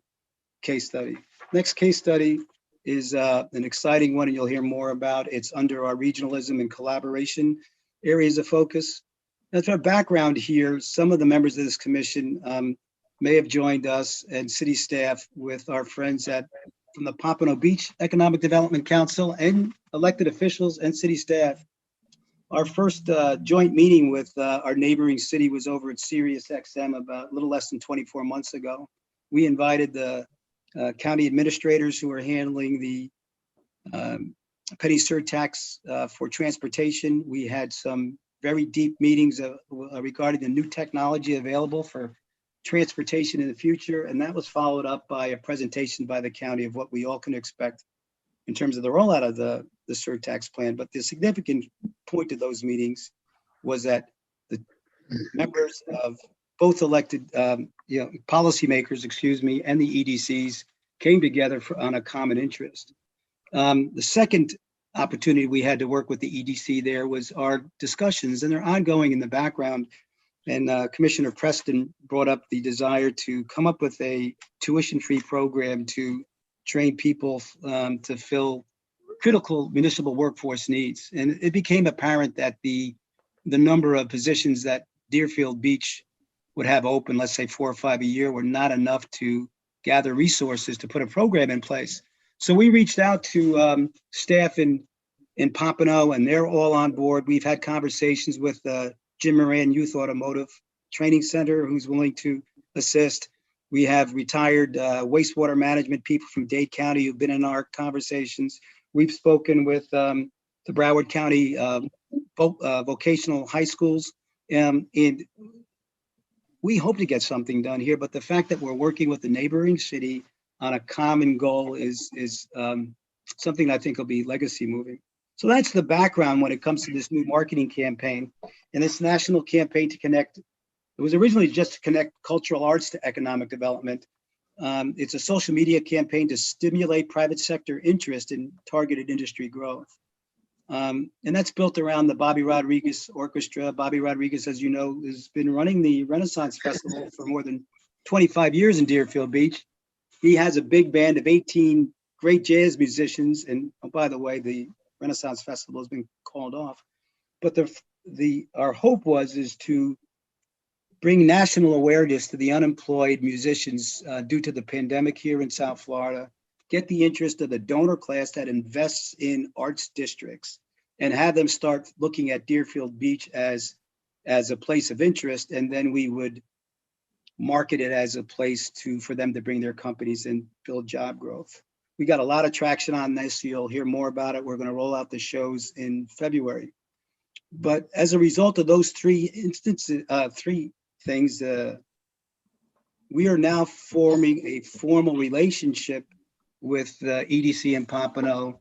case study. Next case study is an exciting one, and you'll hear more about. It's under our regionalism and collaboration areas of focus. That's our background here. Some of the members of this commission may have joined us and city staff with our friends from the Pompano Beach Economic Development Council, and elected officials and city staff. Our first joint meeting with our neighboring city was over at Sirius XM about a little less than 24 months ago. We invited the county administrators who are handling the penny surtax for transportation. We had some very deep meetings regarding the new technology available for transportation in the future. And that was followed up by a presentation by the county of what we all can expect in terms of the rollout of the surtax plan. But the significant point of those meetings was that the members of both elected, policymakers, and the EDCs came together on a common interest. The second opportunity we had to work with the EDC there was our discussions, and they're ongoing in the background. And Commissioner Preston brought up the desire to come up with a tuition-free program to train people to fill critical municipal workforce needs. And it became apparent that the number of positions that Deerfield Beach would have open, let's say 4 or 5 a year, were not enough to gather resources to put a program in place. So we reached out to staff in Pompano, and they're all on board. We've had conversations with Jim Moran Youth Automotive Training Center, who's willing to assist. We have retired wastewater management people from Dade County who've been in our conversations. We've spoken with the Broward County vocational high schools, and we hope to get something done here. But the fact that we're working with the neighboring city on a common goal is something I think will be legacy moving. So that's the background when it comes to this new marketing campaign and this national campaign to connect. It was originally just to connect cultural arts to economic development. It's a social media campaign to stimulate private sector interest in targeted industry growth. And that's built around the Bobby Rodriguez Orchestra. Bobby Rodriguez, as you know, has been running the Renaissance Festival for more than 25 years in Deerfield Beach. He has a big band of 18 great jazz musicians. And oh, by the way, the Renaissance Festival has been called off. But our hope is to bring national awareness to the unemployed musicians due to the pandemic here in South Florida, get the interest of the donor class that invests in arts districts, and have them start looking at Deerfield Beach as a place of interest. And then we would market it as a place for them to bring their companies and build job growth. We got a lot of traction on this. You'll hear more about it. We're going to roll out the shows in February. But as a result of those three things, we are now forming a formal relationship with EDC in Pompano,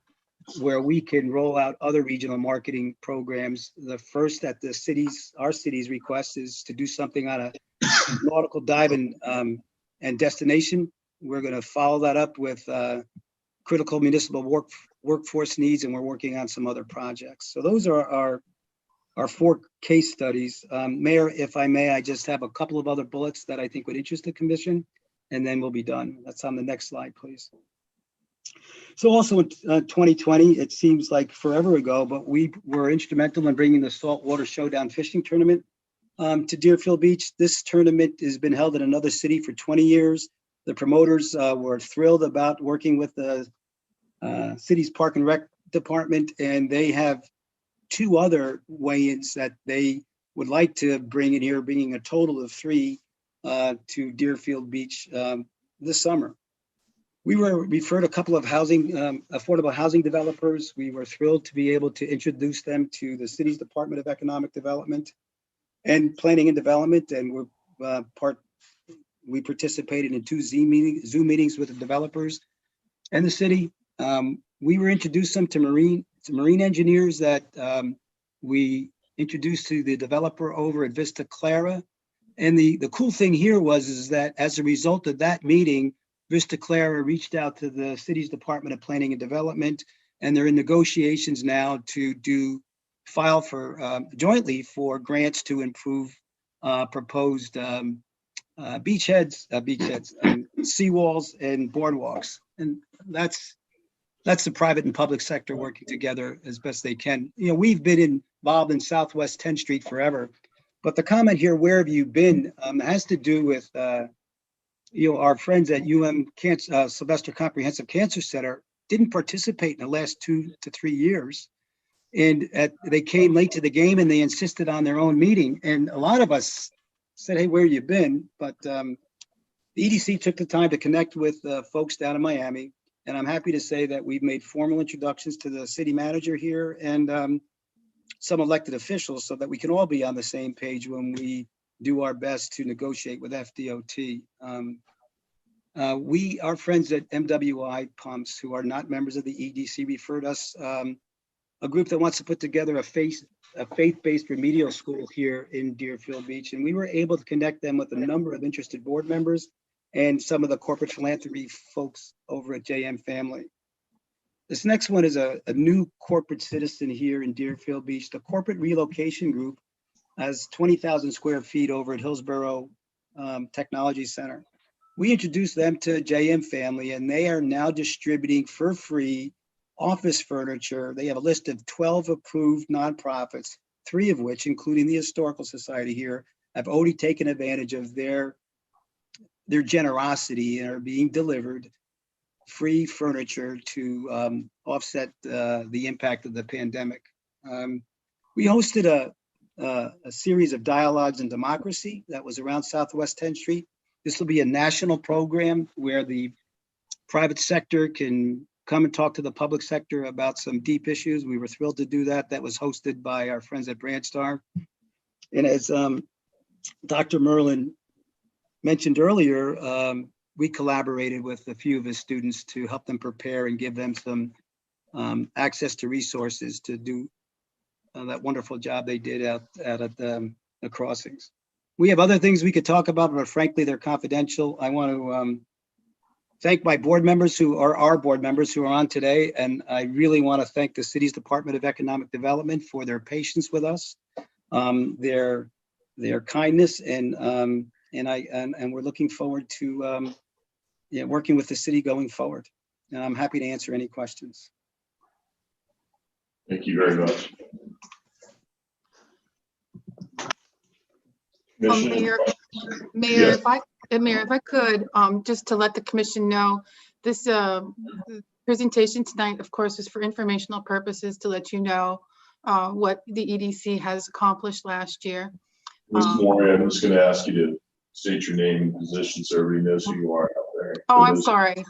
where we can roll out other regional marketing programs. The first that our city's request is to do something on a nautical dive and destination. We're going to follow that up with critical municipal workforce needs, and we're working on some other projects. So those are our 4 case studies. Mayor, if I may, I just have a couple of other bullets that I think would interest the commission, and then we'll be done. That's on the next slide, please. So also in 2020, it seems like forever ago, but we were instrumental in bringing the Saltwater Showdown fishing tournament to Deerfield Beach. This tournament has been held in another city for 20 years. The promoters were thrilled about working with the city's Park and Rec department, and they have 2 other weigh-ins that they would like to bring in here, bringing a total of 3 to Deerfield Beach this summer. We were referred a couple of affordable housing developers. We were thrilled to be able to introduce them to the city's Department of Economic Development and Planning and Development, and we participated in 2 Zoom meetings with the developers and the city. We were introduced them to marine engineers that we introduced to the developer over at Vista Clara. And the cool thing here is that as a result of that meeting, Vista Clara reached out to the city's Department of Planning and Development, and they're in negotiations now to file jointly for grants to improve proposed beachheads, seawalls and boardwalks. And that's the private and public sector working together as best they can. We've been involved in Southwest 10th Street forever, but the comment here, where have you been, has to do with our friends at Sylvester Comprehensive Cancer Center didn't participate in the last 2 to 3 years. And they came late to the game, and they insisted on their own meeting. And a lot of us said, hey, where have you been? But the EDC took the time to connect with folks down in Miami. And I'm happy to say that we've made formal introductions to the city manager here and some elected officials, so that we can all be on the same page when we do our best to negotiate with FDOT. Our friends at MWI Pumps, who are not members of the EDC, referred us a group that wants to put together a faith-based remedial school here in Deerfield Beach. And we were able to connect them with a number of interested board members and some of the corporate philanthropy folks over at JM Family. This next one is a new corporate citizen here in Deerfield Beach. The Corporate Relocation Group has 20,000 square feet over at Hillsborough Technology Center. We introduced them to JM Family, and they are now distributing for free office furniture. They have a list of 12 approved nonprofits, 3 of which, including the Historical Society here, have already taken advantage of their generosity and are being delivered free furniture to offset the impact of the pandemic. We hosted a series of dialogues in democracy that was around Southwest 10th Street. This will be a national program where the private sector can come and talk to the public sector about some deep issues. We were thrilled to do that. That was hosted by our friends at Brandstar. And as Dr. Merlin mentioned earlier, we collaborated with a few of his students to help them prepare and give them some access to resources to do that wonderful job they did out at the crossings. We have other things we could talk about, but frankly, they're confidential. I want to thank my board members who are our board members who are on today. And I really want to thank the city's Department of Economic Development for their patience with us, their kindness, and we're looking forward to working with the city going forward. And I'm happy to answer any questions. Thank you very much. Mayor, Yes. if I could, just to let the commission know, this presentation tonight, of course, is for informational purposes to let you know what the EDC has accomplished last year. Ms. Moore, I'm just going to ask you to state your name and position so everybody knows who you are out there. Oh, I'm sorry.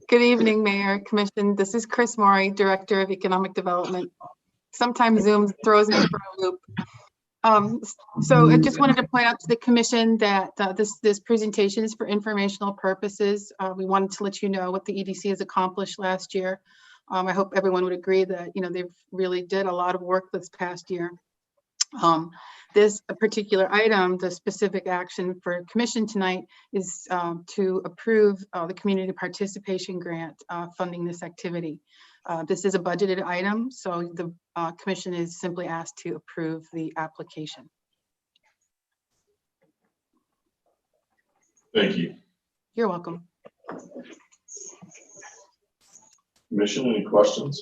Good evening, Mayor, Commission. This is Chris Morey, Director of Economic Development. Sometimes Zoom throws me for a loop. So I just wanted to point out to the commission that this presentation is for informational purposes. We wanted to let you know what the EDC has accomplished last year. I hope everyone would agree that they really did a lot of work this past year. This particular item, the specific action for commission tonight, is to approve the community participation grant funding this activity. This is a budgeted item, so the commission is simply asked to approve the application. Thank you. You're welcome. Commission, any questions?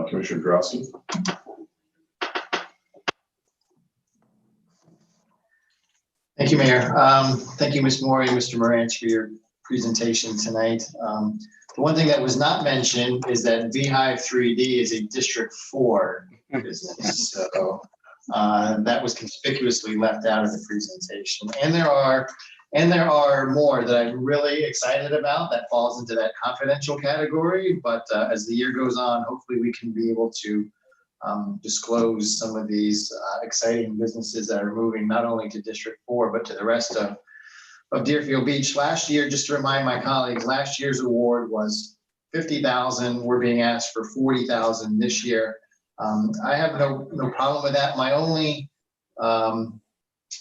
Commissioner Drosky. Thank you, Mayor. Thank you, Ms. Morey and Mr. Moranch, for your presentation tonight. The one thing that was not mentioned is that Beehive 3D is a District 4 business. So that was conspicuously left out of the presentation. And there are more that I'm really excited about that falls into that confidential category. But as the year goes on, hopefully we can be able to disclose some of these exciting businesses that are moving not only to District 4, but to the rest of Deerfield Beach. Last year, just to remind my colleagues, last year's award was $50,000. We're being asked for $40,000 this year. I have no problem with that. My only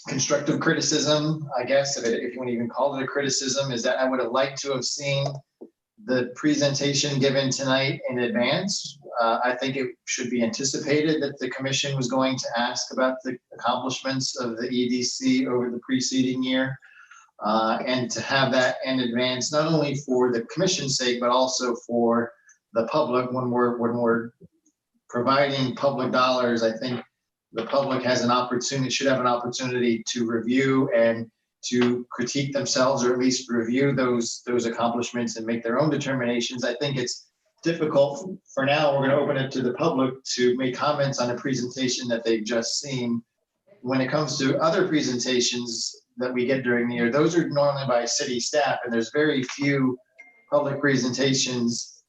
constructive criticism, I guess, if you want to even call it a criticism, is that I would have liked to have seen the presentation given tonight in advance. I think it should be anticipated that the commission was going to ask about the accomplishments of the EDC over the preceding year. And to have that in advance, not only for the commission's sake, but also for the public. When we're providing public dollars, I think the public has an opportunity, should have an opportunity to review and to critique themselves, or at least review those accomplishments and make their own determinations. I think it's difficult for now. We're going to open it to the public to make comments on a presentation that they've just seen. When it comes to other presentations that we get during the year, those are normally by city staff, and there's very few public presentations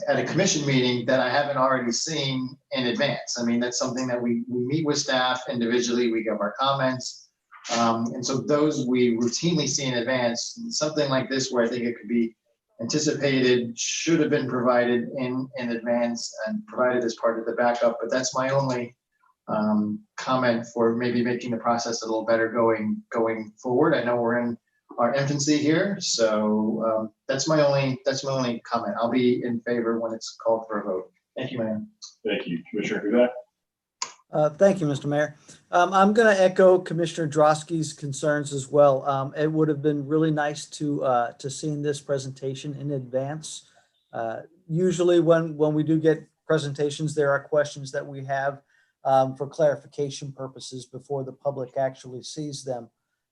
at a commission meeting that I haven't already seen in advance. I mean, that's something that we meet with staff individually, we give our comments. And so those we routinely see in advance. Something like this where I think it could be anticipated, should have been provided in advance and provided as part of the backup, but that's my only comment for maybe making the process a little better going forward. I know we're in our infancy here, so that's my only comment. I'll be in favor when it's called for a vote. Thank you, Mayor. Thank you, Commissioner Hudak. Thank you, Mr. Mayor. I'm going to echo Commissioner Drosky's concerns as well. It would have been really nice to see this presentation in advance. Usually when we do get presentations, there are questions that we have for clarification purposes before the public actually sees them.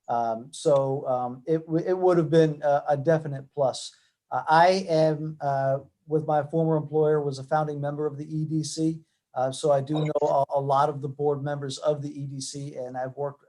It would have been a definite plus. I am, with my former employer, was a founding member of the EDC. So I do know a lot of the board members of the EDC, and I've worked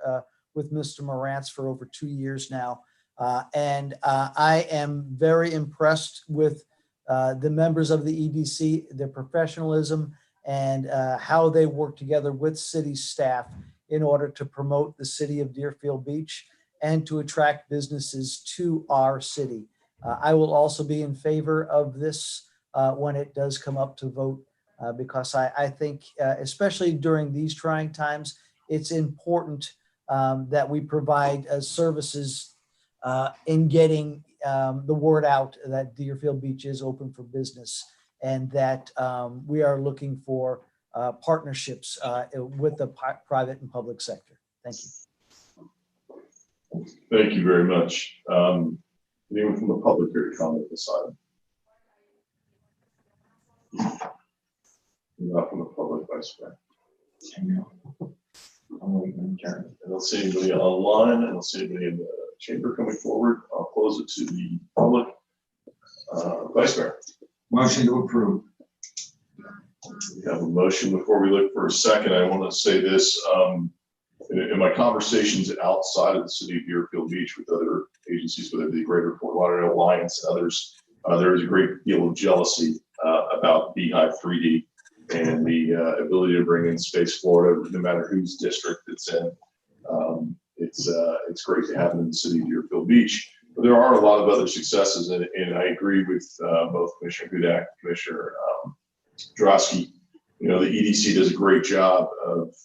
with Mr. Morantz for over 2 years now. I am very impressed with the members of the EDC, their professionalism, and how they work together with city staff in order to promote the city of Deerfield Beach and to attract businesses to our city. I will also be in favor of this when it does come up to vote. Because I think, especially during these trying times, it's important that we provide services in getting the word out that Deerfield Beach is open for business, and that we are looking for partnerships with the private and public sector. Thank you. Thank you very much. Anyone from the public here to comment this item? Not from the public, Vice Chair. I don't see anybody online. I don't see anybody in the chamber coming forward. I'll close it to the public. Vice Mayor. Motion to approve. We have a motion. Before we look for a second, I want to say this. In my conversations outside of the city of Deerfield Beach with other agencies, whether it be Greater Fort Lauderdale Alliance and others, there is a great deal of jealousy about Beehive 3D and the ability to bring in Space Florida, no matter whose district it's in. It's great to have them in the city of Deerfield Beach. But there are a lot of other successes, and I agree with both Commissioner Hudak and Commissioner Drosky. You know, the EDC does a great job of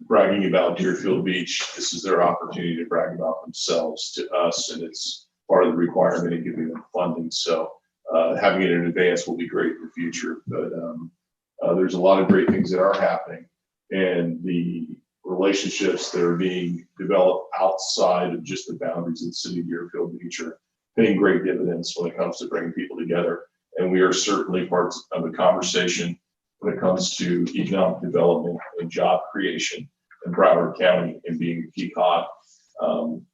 bragging about Deerfield Beach. This is their opportunity to brag about themselves to us, and it's part of the requirement of giving them funding. So having it in advance will be great in the future. But there's a lot of great things that are happening, and the relationships that are being developed outside of just the boundaries of the city of Deerfield Beach are paying great dividends when it comes to bringing people together. And we are certainly parts of the conversation when it comes to economic development and job creation in Broward County and being a key cog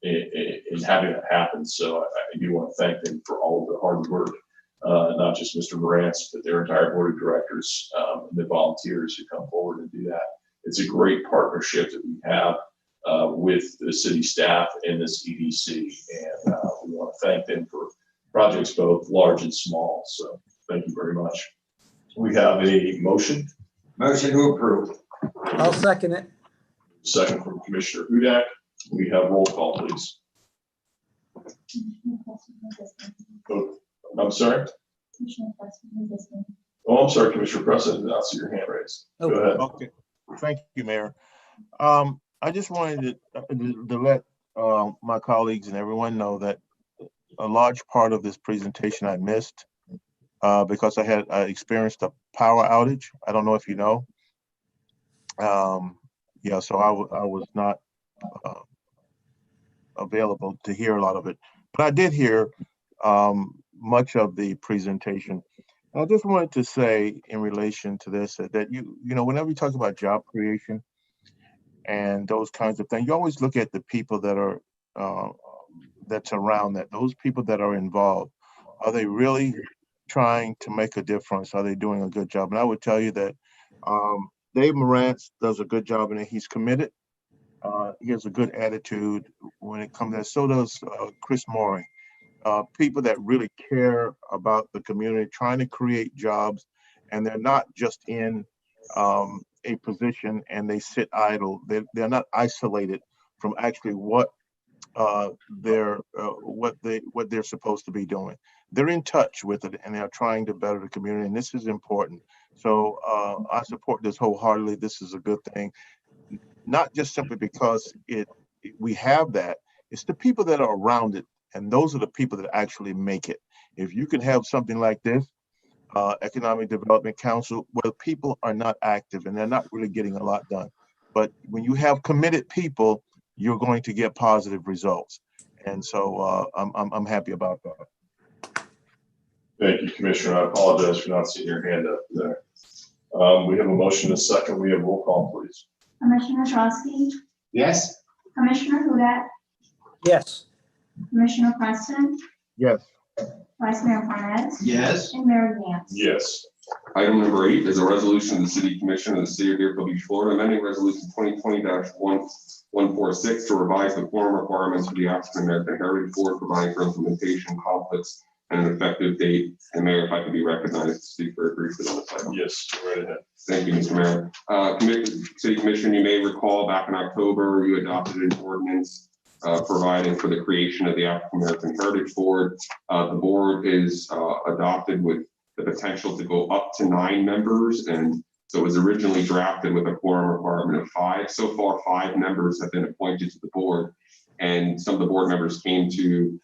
in having that happen. So I do want to thank them for all of their hard work, not just Mr. Morantz, but their entire board of directors and the volunteers who come forward and do that. It's a great partnership that we have with the city staff and this EDC, and we want to thank them for projects both large and small. So thank you very much. We have a motion. Motion to approve. I'll second it. Second from Commissioner Hudak. We have roll call, please. Oh, I'm sorry. Oh, I'm sorry, Commissioner Preston. I did not see your hand raised. Go ahead. Okay. Thank you, Mayor. I just wanted to let my colleagues and everyone know that a large part of this presentation I missed because I experienced a power outage. I don't know if you know. Yeah, so I was not available to hear a lot of it, but I did hear much of the presentation. I just wanted to say in relation to this that you know, whenever you talk about job creation and those kinds of things, you always look at the people that are that's around that, those people that are involved. Are they really trying to make a difference? Are they doing a good job? And I would tell you that Dave Morantz does a good job, and he's committed. He has a good attitude when it comes to that. So does Chris Morey. people that really care about the community, trying to create jobs, and they're not just in a position and they sit idle. They're not isolated from actually what they're supposed to be doing. They're in touch with it and they're trying to better the community, and this is important. So I support this wholeheartedly. This is a good thing, not just simply because we have that. It's the people that are around it, and those are the people that actually make it. If you can have something like this, Economic Development Council, where people are not active and they're not really getting a lot done. But when you have committed people, you're going to get positive results. And so I'm happy about that. Thank you, Commissioner. I apologize for not seeing your hand up there. We have a motion and a second. We have roll call, please. Commissioner Drosky, Yes. Commissioner Hudak, Yes. Commissioner Preston, Yes. Vice Mayor Barnett, Yes. and Mayor Gantz. Yes. Item number 8 is a resolution of the City Commission of the City of Deerfield Beach, Florida, amending Resolution 2020-146 to revise the quorum requirements for the African American Heritage Board, providing for implementation, conflicts, and an effective date. And Mayor, if I could be recognized to speak very briefly on this item. Yes, go right ahead. Thank you, Mr. Mayor. City Commission, you may recall back in October, you adopted an ordinance providing for the creation of the African American Heritage Board. The board is adopted with the potential to go up to 9 members. And so it was originally drafted with a quorum requirement of 5. So far, 5 members have been appointed to the board. And some of the board members came to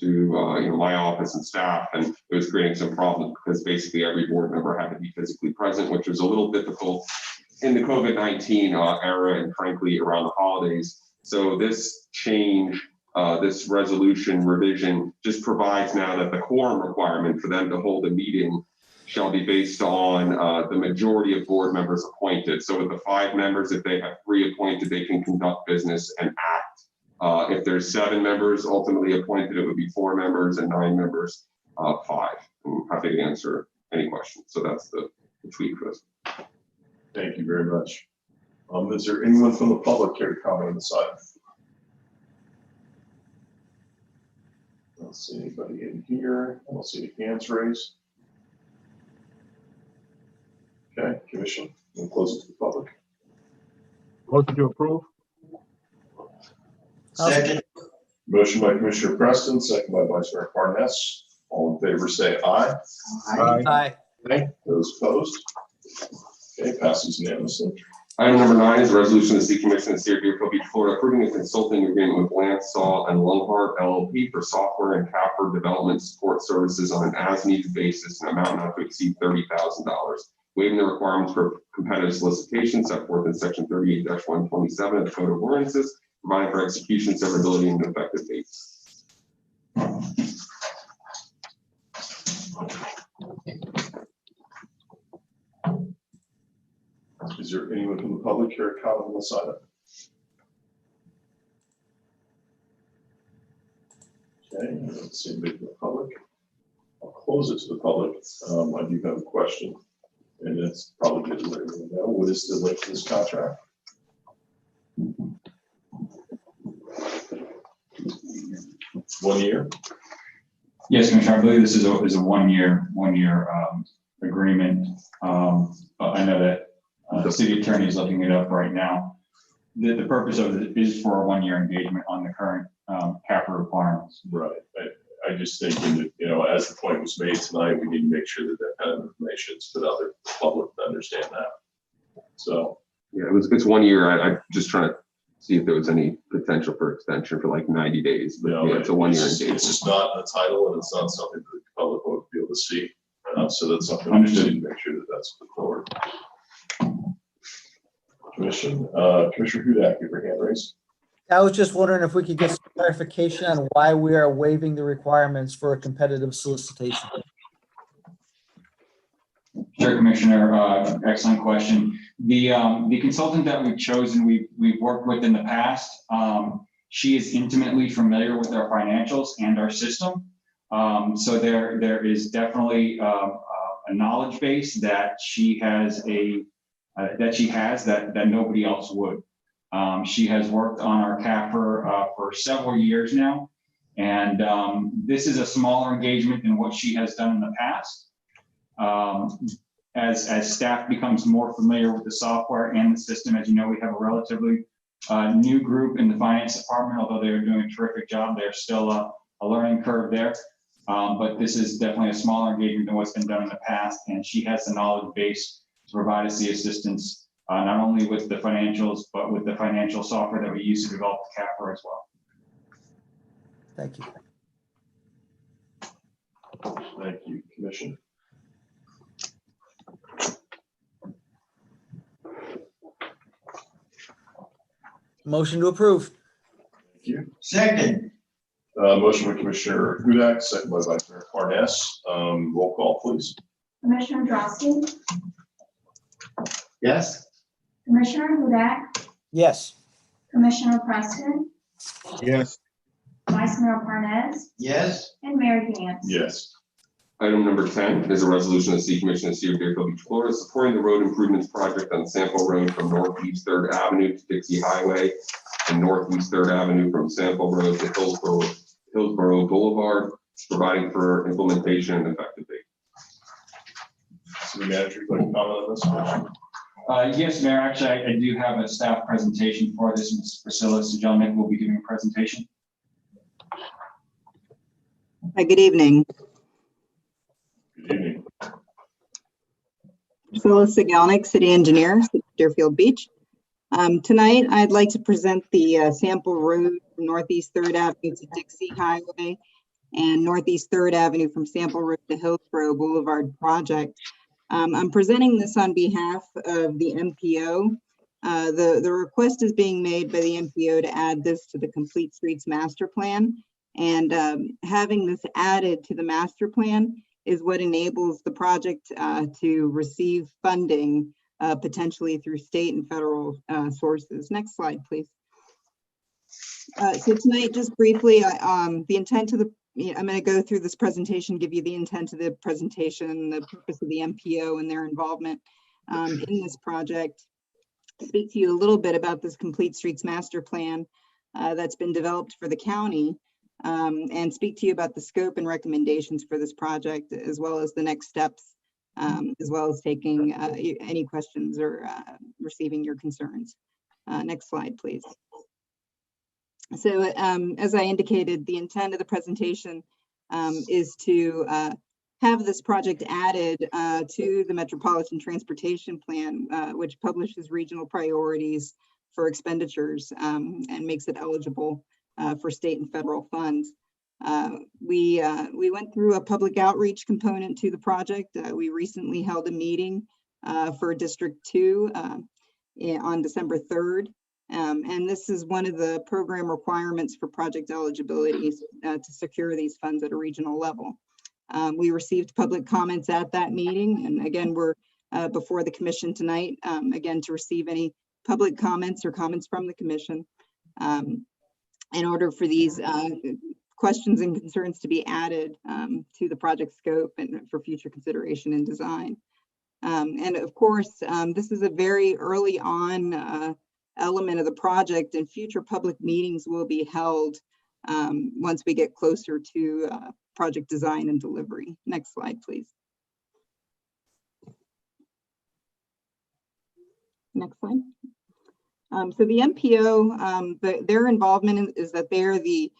my office and staff, and it was creating some problems because basically every board member had to be physically present, which was a little difficult in the COVID-19 era and frankly around the holidays. So this change, this resolution revision just provides now that the quorum requirement for them to hold a meeting shall be based on the majority of board members appointed. So with the 5 members, if they have 3 appointed, they can conduct business and act. If there's 7 members ultimately appointed, it would be 4 members, and 9 members, 5. I'm happy to answer any questions. So that's the tweak for this. Thank you very much. Is there anyone from the public care to comment on this item? I don't see anybody in here. I don't see any hands raised. Okay, Commission, we'll close it to the public. Motion to approve? Second. Motion by Commissioner Preston, second by Vice Mayor Barnett. All in favor, say aye. Aye. Aye. Those opposed? Okay, passes unanimously. Item number 9 is a resolution of the City Commission of the City of Deerfield Beach, Florida, approving a consulting agreement with Lance Saw and Lunghart LLP for software and CAFR development support services on an as-needed basis, an amount not to exceed $30,000, waiving the requirements for competitive solicitation set forth in Section 38-127 of the Code of Ordinances, providing for execution, severability, and effective dates. Is there anyone from the public here to comment on this item? Okay, I don't see anybody from the public. I'll close it to the public. I do have a question, and it's probably good to let everyone know. What is the length of this contract? 1 year? Yes, Commissioner, I believe this is a one-year agreement. I know that the city attorney is looking it up right now. The purpose of it is for a 1-year engagement on the current CAFR requirements. Right. I just thinking that, as the point was made tonight, we need to make sure that that kind of information is put out there for the public to understand that. So. Yeah, it's 1 year. I'm just trying to see if there was any potential for extension for like 90 days. But yeah, it's a 1 year engagement. It's just not in the title, and it's not something that the public will be able to see. So that's something we just need to make sure that that's put forward. Commissioner Hudak, your hand raised. I was just wondering if we could get some clarification on why we are waiving the requirements for a competitive solicitation. Sure, Commissioner, excellent question. The consultant that we've chosen, we've worked with in the past. She is intimately familiar with our financials and our system. So there is definitely a knowledge base that she has that nobody else would. She has worked on our CAFR for several years now. And this is a smaller engagement than what she has done in the past. As staff becomes more familiar with the software and the system, as you know, we have a relatively new group in the finance department. Although they are doing a terrific job, there's still a learning curve there. But this is definitely a smaller engagement than what's been done in the past, and she has the knowledge base to provide us the assistance, not only with the financials, but with the financial software that we use to develop the CAFR as well. Thank you. Thank you, Commissioner. Motion to approve. Thank you. Second, Motion by Commissioner Hudak, second by Vice Mayor Parnas. Roll call, please. Commissioner Drosky, Yes? Commissioner Hudak, Yes. Commissioner Preston, Yes. Vice Mayor Parnas, yes? and Mayor Gantz. Yes. Item number 10 is a resolution of the City Commission of the City of Deerfield Beach, Florida, supporting the road improvements project on Sample Road from Northeast 3rd Avenue to Dixie Highway and Northeast 3rd Avenue from Sample Road to Hillsborough Boulevard, providing for implementation and effective date. City Manager, you'd like to comment on this? Yes, Mayor, actually, I do have a staff presentation for this. Ms. Priscilla Sejelnik will be giving a presentation. Hi, good evening. Good evening. Priscilla Sejelnik, City Engineer, Deerfield Beach. Tonight, I'd like to present the Sample Road from Northeast 3rd Avenue to Dixie Highway and Northeast 3rd Avenue from Sample Road to Hillsborough Boulevard project. I'm presenting this on behalf of the MPO. The request is being made by the MPO to add this to the Complete Streets Master Plan. And having this added to the master plan is what enables the project to receive funding potentially through state and federal sources. Next slide, please. So tonight, just briefly, the intent of the, I'm going to go through this presentation, give you the intent of the presentation, the purpose of the MPO and their involvement in this project, speak to you a little bit about this Complete Streets Master Plan that's been developed for the county, and speak to you about the scope and recommendations for this project, as well as the next steps, as well as taking any questions or receiving your concerns. Next slide, please. So as I indicated, the intent of the presentation is to have this project added to the Metropolitan Transportation Plan, which publishes regional priorities for expenditures and makes it eligible for state and federal funds. We went through a public outreach component to the project. We recently held a meeting for District 2 on December 3rd. And this is one of the program requirements for project eligibility to secure these funds at a regional level. We received public comments at that meeting. And again, we're before the commission tonight, again, to receive any public comments or comments from the commission in order for these questions and concerns to be added to the project scope and for future consideration and design. And of course, this is a very early on element of the project, and future public meetings will be held once we get closer to project design and delivery. Next slide, please. Next slide. So the MPO, their involvement is that they're the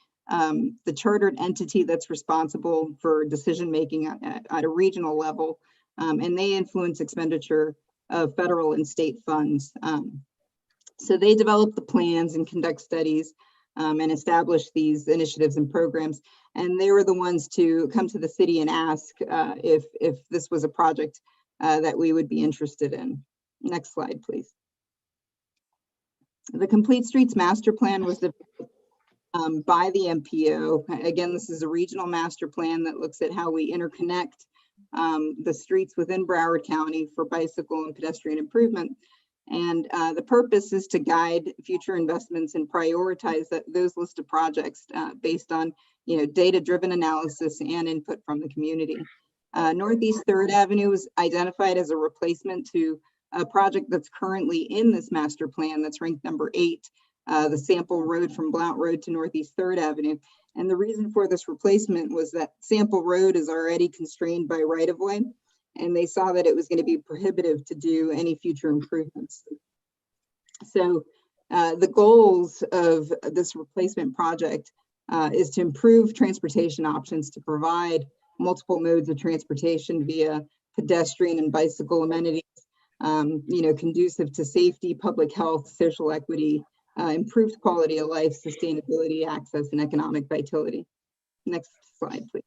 chartered entity that's responsible for decision making at a regional level, and they influence expenditure of federal and state funds. So they develop the plans and conduct studies and establish these initiatives and programs. And they were the ones to come to the city and ask if this was a project that we would be interested in. Next slide, please. The Complete Streets Master Plan was developed by the MPO. Again, this is a regional master plan that looks at how we interconnect the streets within Broward County for bicycle and pedestrian improvement. And the purpose is to guide future investments and prioritize those list of projects based on data-driven analysis and input from the community. Northeast 3rd Avenue was identified as a replacement to a project that's currently in this master plan that's ranked number 8 the Sample Road from Blount Road to Northeast Third Avenue. And the reason for this replacement was that Sample Road is already constrained by right-of-way, and they saw that it was going to be prohibitive to do any future improvements. So the goals of this replacement project is to improve transportation options, to provide multiple modes of transportation via pedestrian and bicycle amenities, conducive to safety, public health, social equity, improved quality of life, sustainability, access, and economic vitality. Next slide, please.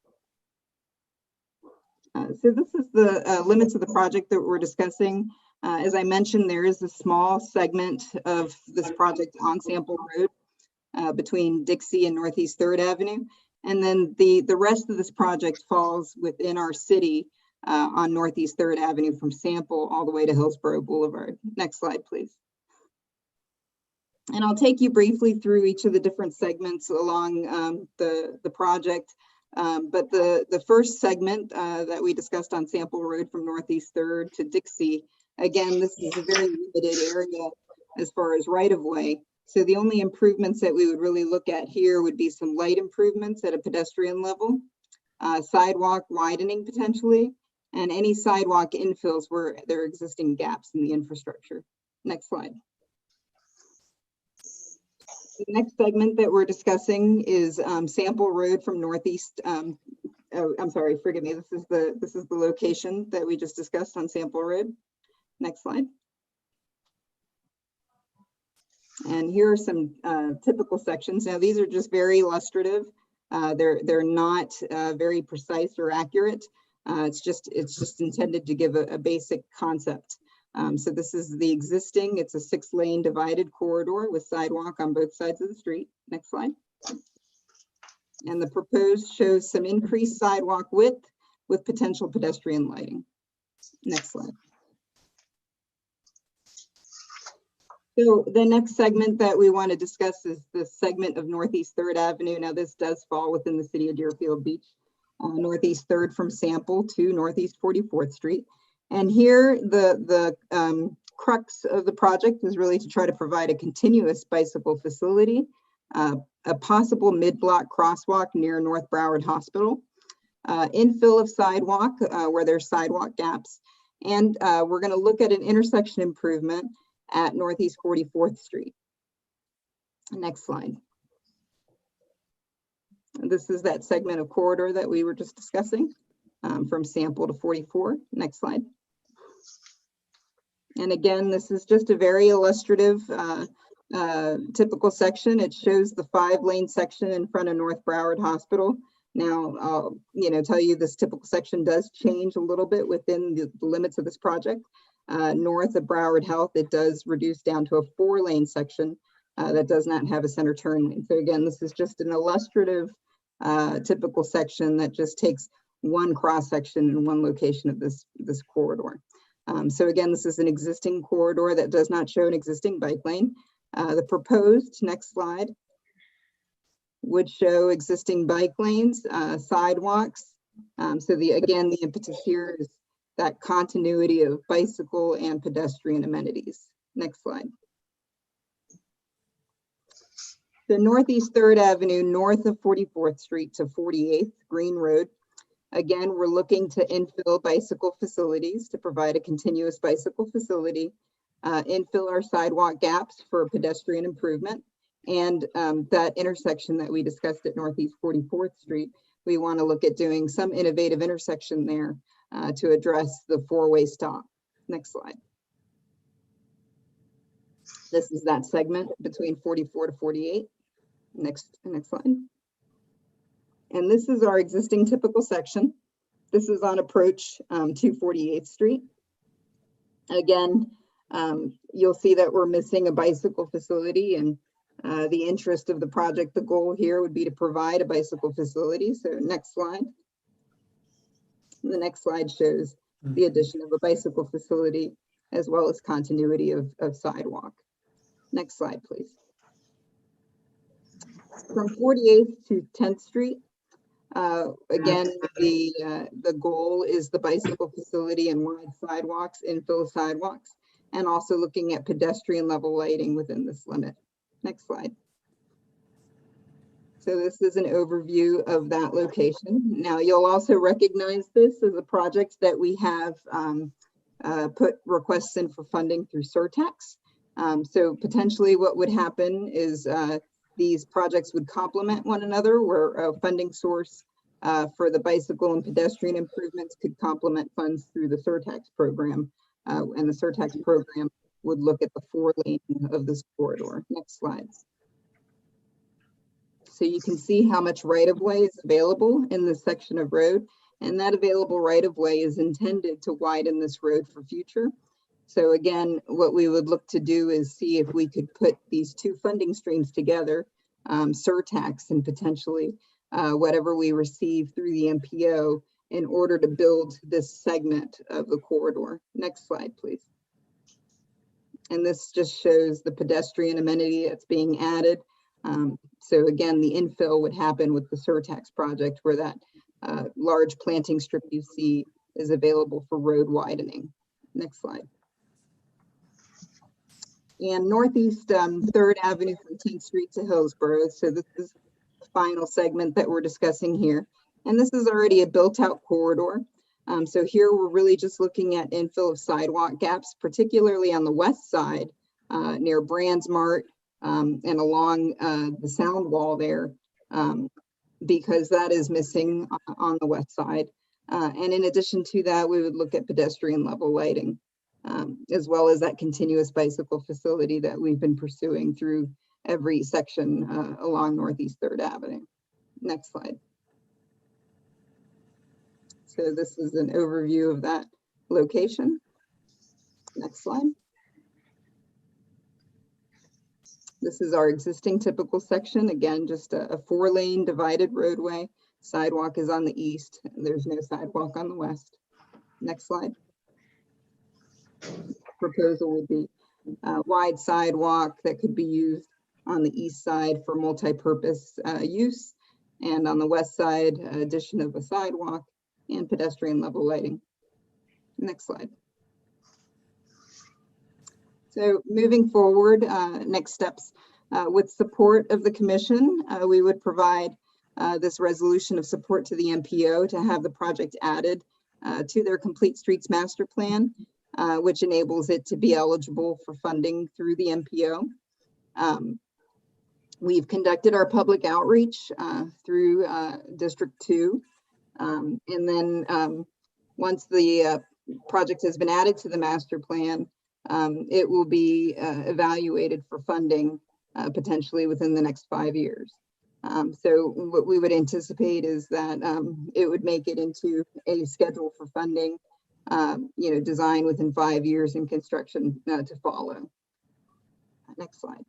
So this is the limits of the project that we're discussing. As I mentioned, there is a small segment of this project on Sample Road between Dixie and Northeast Third Avenue. And then the rest of this project falls within our city on Northeast Third Avenue from Sample all the way to Hillsborough Boulevard. Next slide, please. And I'll take you briefly through each of the different segments along the project. But the first segment that we discussed on Sample Road from Northeast Third to Dixie, again, this is a very limited area as far as right-of-way. So the only improvements that we would really look at here would be some light improvements at a pedestrian level, sidewalk widening potentially, and any sidewalk infills where there are existing gaps in the infrastructure. Next slide. The next segment that we're discussing is Sample Road from Northeast. I'm sorry, forgive me. This is the location that we just discussed on Sample Road. Next slide. And here are some typical sections. Now these are just very illustrative. They're not very precise or accurate. It's just intended to give a basic concept. So this is the existing, it's a 6-lane divided corridor with sidewalk on both sides of the street. Next slide. And the proposed shows some increased sidewalk width with potential pedestrian lighting. Next slide. So the next segment that we want to discuss is the segment of Northeast Third Avenue. Now this does fall within the city of Deerfield Beach, Northeast Third from Sample to Northeast 44th Street. And here, the crux of the project is really to try to provide a continuous bicycle facility, a possible mid-block crosswalk near North Broward Hospital, infill of sidewalk where there's sidewalk gaps, and we're going to look at an intersection improvement at Northeast 44th Street. Next slide. This is that segment of corridor that we were just discussing from Sample to 44. Next slide. And again, this is just a very illustrative, typical section. It shows the 5-lane section in front of North Broward Hospital. Now, I'll tell you this typical section does change a little bit within the limits of this project. North of Broward Health, it does reduce down to a 4-lane section that does not have a center turn lane. So again, this is just an illustrative, typical section that just takes one cross section in one location of this corridor. So again, this is an existing corridor that does not show an existing bike lane. The proposed, next slide, would show existing bike lanes, sidewalks. So again, the impetus here is that continuity of bicycle and pedestrian amenities. Next slide. The Northeast 3rd Avenue, north of 44th Street to 48th Green Road. Again, we're looking to infill bicycle facilities to provide a continuous bicycle facility, infill our sidewalk gaps for pedestrian improvement, and that intersection that we discussed at Northeast 44th Street, we want to look at doing some innovative intersection there to address the 4-way stop. Next slide. This is that segment between 44 to 48. Next slide. And this is our existing typical section. This is on approach to 48th Street. Again, you'll see that we're missing a bicycle facility, and the interest of the project, the goal here would be to provide a bicycle facility. So next slide. The next slide shows the addition of a bicycle facility as well as continuity of sidewalk. Next slide, please. From 48th to 10th Street, again, the goal is the bicycle facility and wide sidewalks, infill sidewalks, and also looking at pedestrian level lighting within this limit. Next slide. So this is an overview of that location. Now you'll also recognize this as a project that we have put requests in for funding through surtax. So potentially what would happen is these projects would complement one another, where a funding source for the bicycle and pedestrian improvements could complement funds through the surtax program. And the surtax program would look at the 4-lane of this corridor. Next slide. So you can see how much right-of-way is available in this section of road, and that available right-of-way is intended to widen this road for future. So again, what we would look to do is see if we could put these two funding streams together, surtax and potentially whatever we receive through the MPO, in order to build this segment of the corridor. Next slide, please. And this just shows the pedestrian amenity that's being added. So again, the infill would happen with the surtax project, where that large planting strip you see is available for road widening. Next slide. And northeast 3rd Avenue from 10th Street to Hillsborough. So this is the final segment that we're discussing here. And this is already a built out corridor. So here we're really just looking at infill of sidewalk gaps, particularly on the west side near Brands Mart and along the sound wall there, because that is missing on the west side. And in addition to that, we would look at pedestrian level lighting, as well as that continuous bicycle facility that we've been pursuing through every section along Northeast 3rd Avenue. Next slide. So this is an overview of that location. Next slide. This is our existing typical section. Again, just a 4-lane divided roadway. Sidewalk is on the east. There's no sidewalk on the west. Next slide. Proposal would be a wide sidewalk that could be used on the east side for multi-purpose use, and on the west side, addition of a sidewalk and pedestrian level lighting. Next slide. So moving forward, next steps. With support of the commission, we would provide this resolution of support to the MPO to have the project added to their Complete Streets Master Plan, which enables it to be eligible for funding through the MPO. We've conducted our public outreach through District 2. And then once the project has been added to the master plan, it will be evaluated for funding potentially within the next 5 years. So what we would anticipate is that it would make it into a schedule for funding, design within 5 years and construction to follow. Next slide.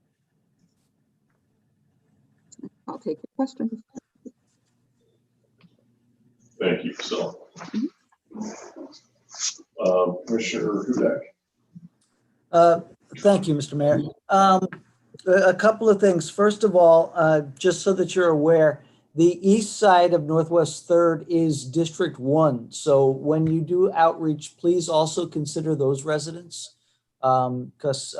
I'll take your questions. Thank you, Priscilla. Commissioner Hudak. Thank you, Mr. Mayor. A couple of things. First of all, just so that you're aware, the east side of Northwest 3rd is District 1. So when you do outreach, please also consider those residents, because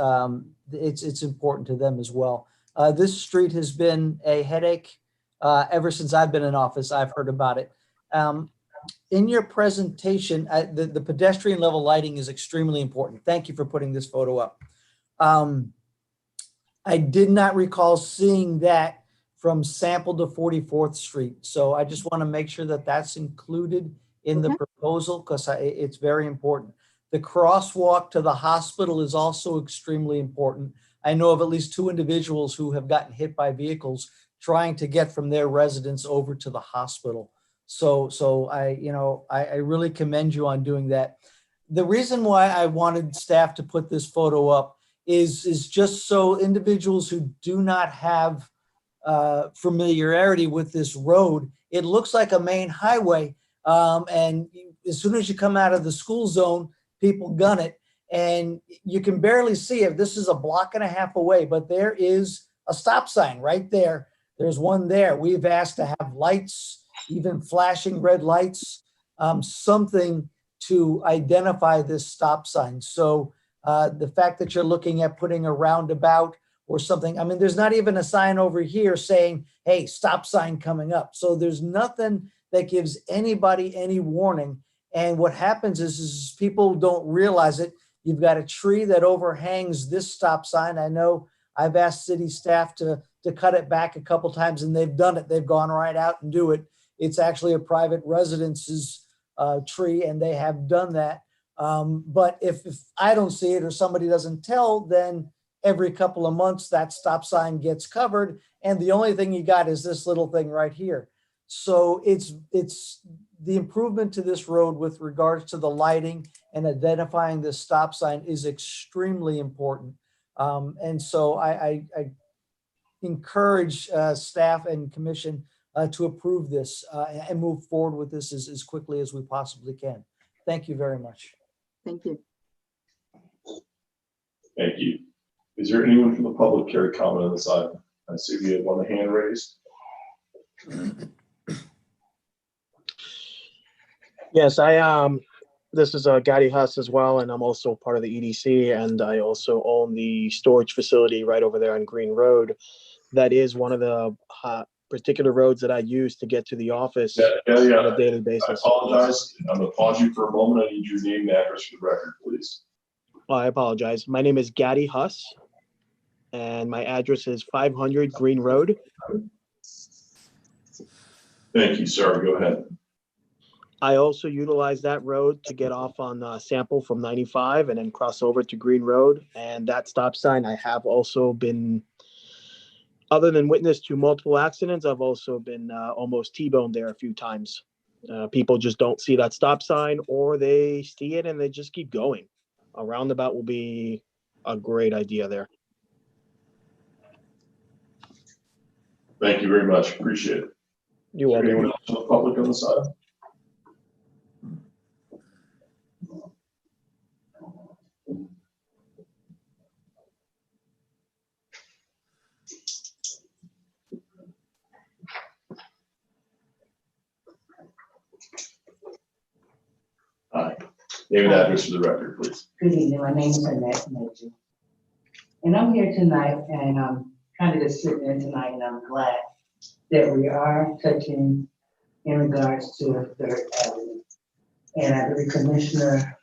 it's important to them as well. This street has been a headache ever since I've been in office. I've heard about it. In your presentation, the pedestrian level lighting is extremely important. Thank you for putting this photo up. I did not recall seeing that from Sample to 44th Street. So I just want to make sure that that's included in the proposal, because it's very important. The crosswalk to the hospital is also extremely important. I know of at least 2 individuals who have gotten hit by vehicles trying to get from their residence over to the hospital. So I really commend you on doing that. The reason why I wanted staff to put this photo up is just so individuals who do not have familiarity with this road, it looks like a main highway. And as soon as you come out of the school zone, people gun it. And you can barely see it. This is a block and a half away, but there is a stop sign right there. There's one there. We've asked to have lights, even flashing red lights, something to identify this stop sign. So the fact that you're looking at putting a roundabout or something. I mean, there's not even a sign over here saying, hey, stop sign coming up. So there's nothing that gives anybody any warning. And what happens is people don't realize it. You've got a tree that overhangs this stop sign. I know I've asked city staff to cut it back a couple times, and they've done it. They've gone right out and do it. It's actually a private residence's tree, and they have done that. But if I don't see it or somebody doesn't tell, then every couple of months that stop sign gets covered, and the only thing you got is this little thing right here. So it's the improvement to this road with regards to the lighting and identifying the stop sign is extremely important. And so I encourage staff and commission to approve this and move forward with this as quickly as we possibly can. Thank you very much. Thank you. Thank you. Is there anyone from the public care to comment on this item? I see we have one hand raised. Yes, this is Gadi Huss as well, and I'm also part of the EDC, and I also own the storage facility right over there on Green Road. That is one of the particular roads that I use to get to the office on a daily basis. I apologize. I'm going to pause you for a moment. I need your name and address for the record, please. I apologize. My name is Gadi Huss, and my address is 500 Green Road. Thank you, sir. Go ahead. I also utilize that road to get off on Sample from 95 and then cross over to Green Road. And that stop sign, I have also been, other than witness to multiple accidents, I've also been almost T-boned there a few times. People just don't see that stop sign, or they see it and they just keep going. A roundabout will be a great idea there. Thank you very much. Appreciate it. You're welcome. Anyone else from the public on the side? Hi. Name and address for the record, please. Good evening, my name is Annette Major. And I'm here tonight, and I'm kind of just sitting in tonight, and I'm glad that we are touching in regards to Third Avenue. And I believe Commissioner,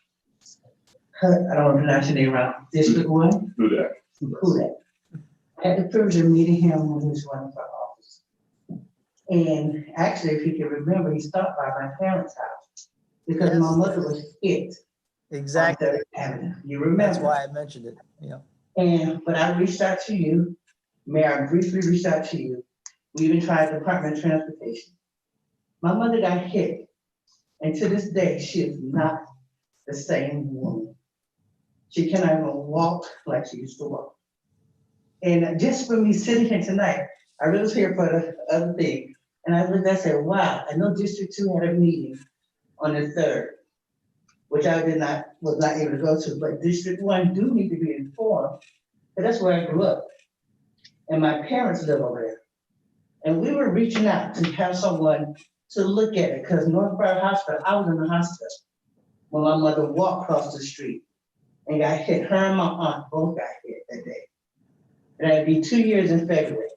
I don't want to pronounce your name right, District 1? Hudak. Hudak. I had the privilege of meeting him when he was running for office. And actually, if you can remember, he stopped by my parents' house because my mother was hit. Exactly. On Third Avenue. You remember? That's why I mentioned it. Yeah. But I reached out to you, Mayor, I briefly reached out to you. We even tried Department of Transportation. My mother got hit, and to this day, she is not the same woman. She cannot even walk like she used to walk. And just for me sitting here tonight, I really was here for the other thing. And I said, wow, I know District 2 had a meeting on the 3rd, which I was not able to go to, but District 1 do need to be informed, because that's where I grew up. And my parents live over there. And we were reaching out to have someone to look at it, because Northborough Hospital, I was in the hospital when my mother walked across the street and got hit. Her and my aunt both got hit that day. And it'd be 2 years in February.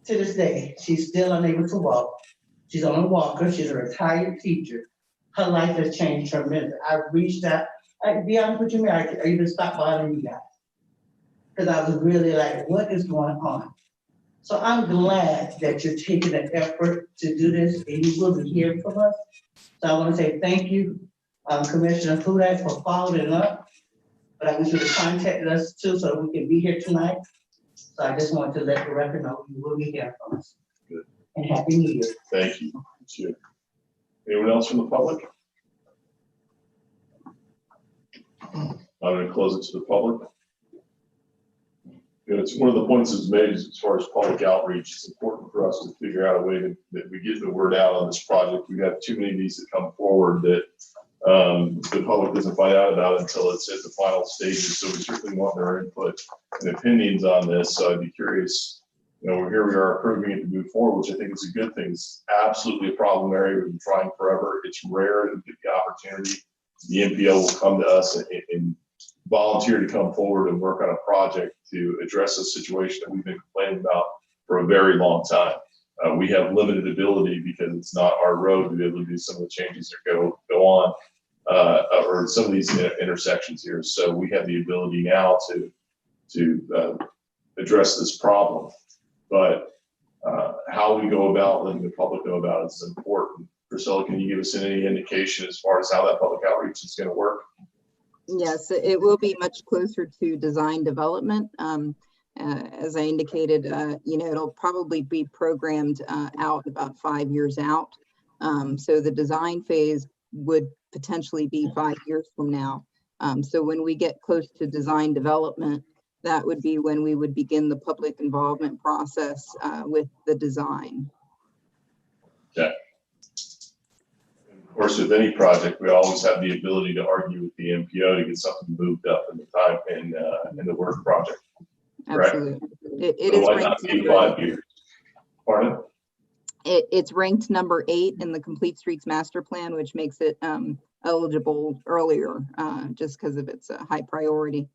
To this day, she's still unable to walk. She's on a walker. She's a retired teacher. Her life has changed tremendously. I reached out. To be honest with you, Mary, I even stopped bothering you guys, because I was really like, what is going on? So I'm glad that you're taking the effort to do this, and you will be hearing from us. So I want to say thank you, Commissioner Hudak, for following up. But I want you to contact us too, so we can be here tonight. So I just want to let the record know you will be hearing from us. Good. And Happy New Year. Thank you. Thank you. Anyone else from the public? I'm going to close it to the public. You know, it's one of the points that's made as far as public outreach. It's important for us to figure out a way that we get the word out on this project. We have too many of these that come forward that the public doesn't find out about until it's at the final stages. So we certainly want their input and opinions on this. So I'd be curious. You know, here we are approving it to move forward, which I think is a good thing. It's absolutely a problem area. We've been trying forever. It's rare to get the opportunity. The MPO will come to us and volunteer to come forward and work on a project to address a situation that we've been complaining about for a very long time. We have limited ability because it's not our road to be able to do some of the changes that go on, or some of these intersections here. So we have the ability now to address this problem. But how we go about letting the public know about it is important. Priscilla, can you give us any indication as far as how that public outreach is going to work? Yes, it will be much closer to design development. As I indicated, it'll probably be programmed out about 5 years out. So the design phase would potentially be 5 years from now. So when we get close to design development, that would be when we would begin the public involvement process with the design. Yeah. Of course, with any project, we always have the ability to argue with the MPO to get something moved up in the time in the work project. Correct? Absolutely. It So is why not ranked be 5 years? Pardon? it's ranked number 8 in the Complete Streets Master Plan, which makes it eligible earlier, just because of its high priority.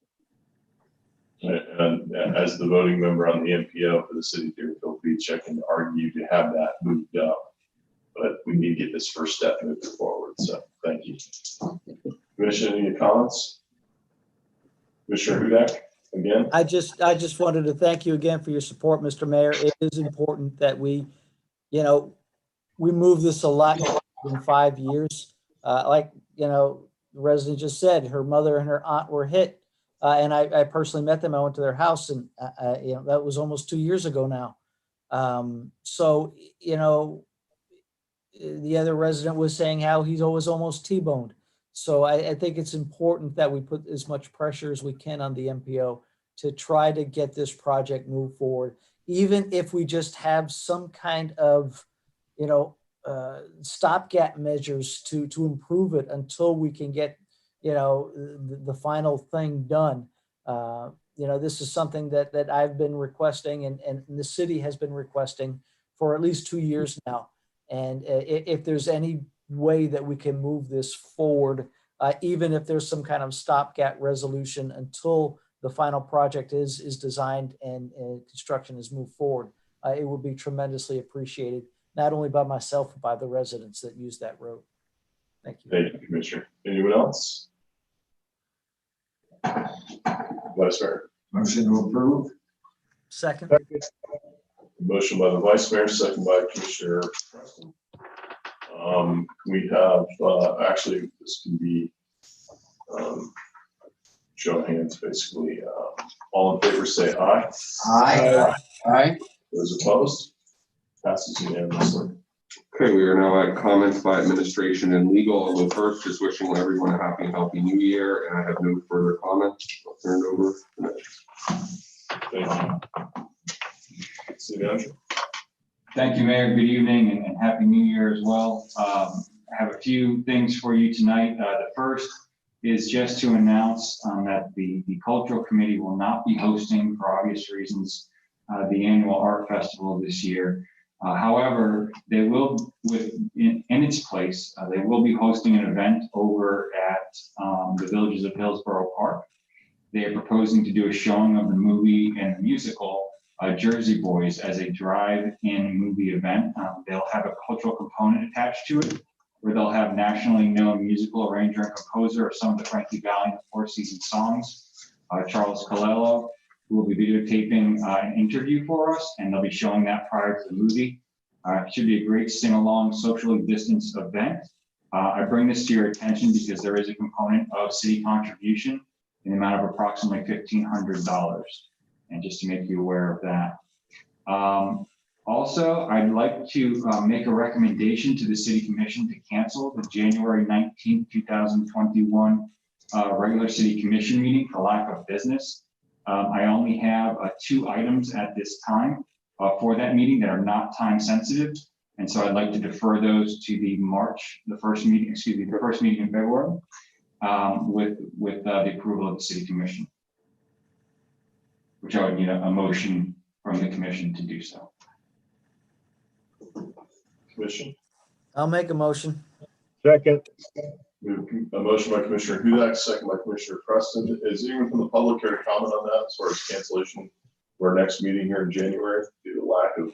And as the voting member on the MPO for the city of Deerfield Beach, I can argue to have that moved up. But we need to get this first step moving forward. So thank you. Commissioner, any comments? Commissioner Hudak, again? I just wanted to thank you again for your support, Mr. Mayor. It is important that we move this a lot in 5 years. Like, the resident just said, her mother and her aunt were hit. And I personally met them. I went to their house, and that was almost 2 years ago now. So, the other resident was saying how he's always almost T-boned. So I think it's important that we put as much pressure as we can on the MPO to try to get this project moved forward, even if we just have some kind of, stopgap measures to improve it until we can get, the final thing done. This is something that I've been requesting and the city has been requesting for at least 2 years now. And if there's any way that we can move this forward, even if there's some kind of stopgap resolution until the final project is designed and construction is moved forward, it will be tremendously appreciated, not only by myself, but by the residents that use that road. Thank you. Thank you, Commissioner. Anyone else? Vice Mayor. Motion to approve. Second. Motion by the Vice Mayor, second by Commissioner Preston. We have, actually, this can be show of hands, basically. All in favor, say aye. Aye. Aye. Those opposed? Passes unanimously. Okay, we are now at comments by administration and legal. I'll go first, just wishing everyone a happy and healthy new year, and I have no further comments. I'll turn it over. Thank you. City Manager. Thank you, Mayor. Good evening and Happy New Year as well. I have a few things for you tonight. The first is just to announce that the Cultural Committee will not be hosting, for obvious reasons, the annual art festival this year. However, they will, in its place, they will be hosting an event over at the Villages of Hillsborough Park. They are proposing to do a showing of the movie and musical Jersey Boys as a drive-in movie event. They'll have a cultural component attached to it, where they'll have nationally known musical arranger and composer of some of the Frankie Valli and Four Seasons songs, Charles Colello, who will be videotaping an interview for us, and they'll be showing that prior to the movie. It should be a great sing-along, socially distanced event. I bring this to your attention because there is a component of city contribution in the amount of approximately $1,500, and just to make you aware of that. Also, I'd like to make a recommendation to the City Commission to cancel the January 19th, 2021 regular City Commission meeting for lack of business. I only have 2 items at this time for that meeting that are not time sensitive. And so I'd like to defer those to the first meeting in February with the approval of the City Commission, which I would need a motion from the commission to do so. Commission. I'll make a motion. Second. A motion by Commissioner Hudak, second by Commissioner Preston. Is anyone from the public here to comment on that as far as cancellation for our next meeting here in January due to lack of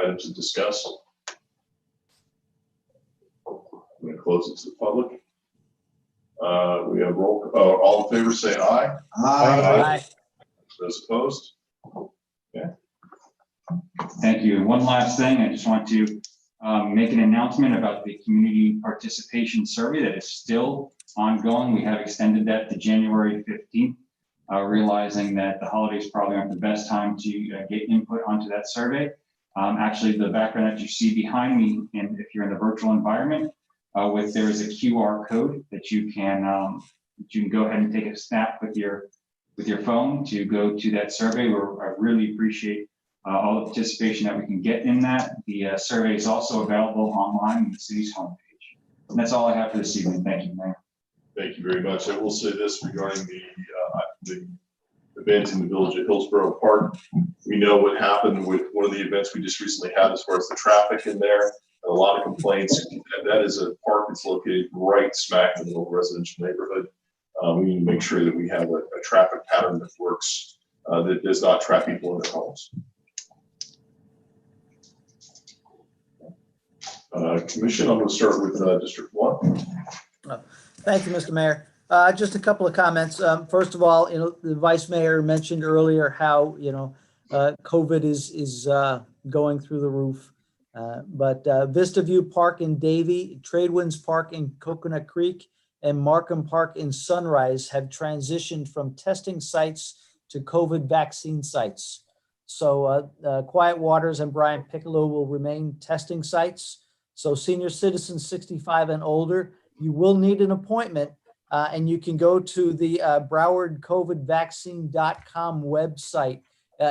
items to discuss? I'm going to close it to the public. We have roll. All in favor, say aye. Aye. Those opposed? Thank you. One last thing, I just want to make an announcement about the community participation survey that is still ongoing. We have extended that to January 15th, realizing that the holidays probably aren't the best time to get input onto that survey. Actually, the background that you see behind me, and if you're in the virtual environment, there is a QR code that you can go ahead and take a snap with your phone to go to that survey. I really appreciate all the participation that we can get in that. The survey is also available online on the city's homepage. And that's all I have for this evening. Thank you, Mayor. Thank you very much. I will say this regarding the event in the village of Hillsborough Park. We know what happened with one of the events we just recently had as far as the traffic in there. A lot of complaints. That is a park that's located right smack in the middle of a residential neighborhood. We need to make sure that we have a traffic pattern that works, that does not trap people in their homes. Commission, I'm going to start with District 1. Thank you, Mr. Mayor. Just a couple of comments. First of all, the Vice Mayor mentioned earlier how, COVID is going through the roof. But Vista View Park in Davie, Tradewinds Park in Coconut Creek, and Markham Park in Sunrise have transitioned from testing sites to COVID vaccine sites. So Quiet Waters and Brian Piccolo will remain testing sites. So senior citizens 65 and older, you will need an appointment, and you can go to the browardcovidvaccine.com website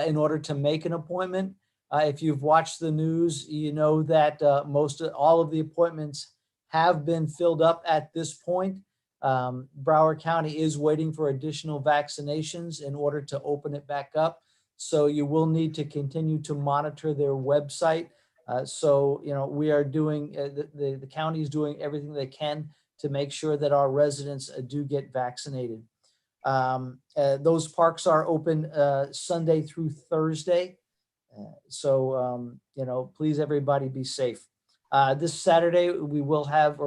in order to make an appointment. If you've watched the news, you know that all of the appointments have been filled up at this point. Broward County is waiting for additional vaccinations in order to open it back up. So you will need to continue to monitor their website. We are doing, the county is doing everything they can to make sure that our residents do get vaccinated. Those parks are open Sunday through Thursday. Please everybody be safe. This Saturday, we will have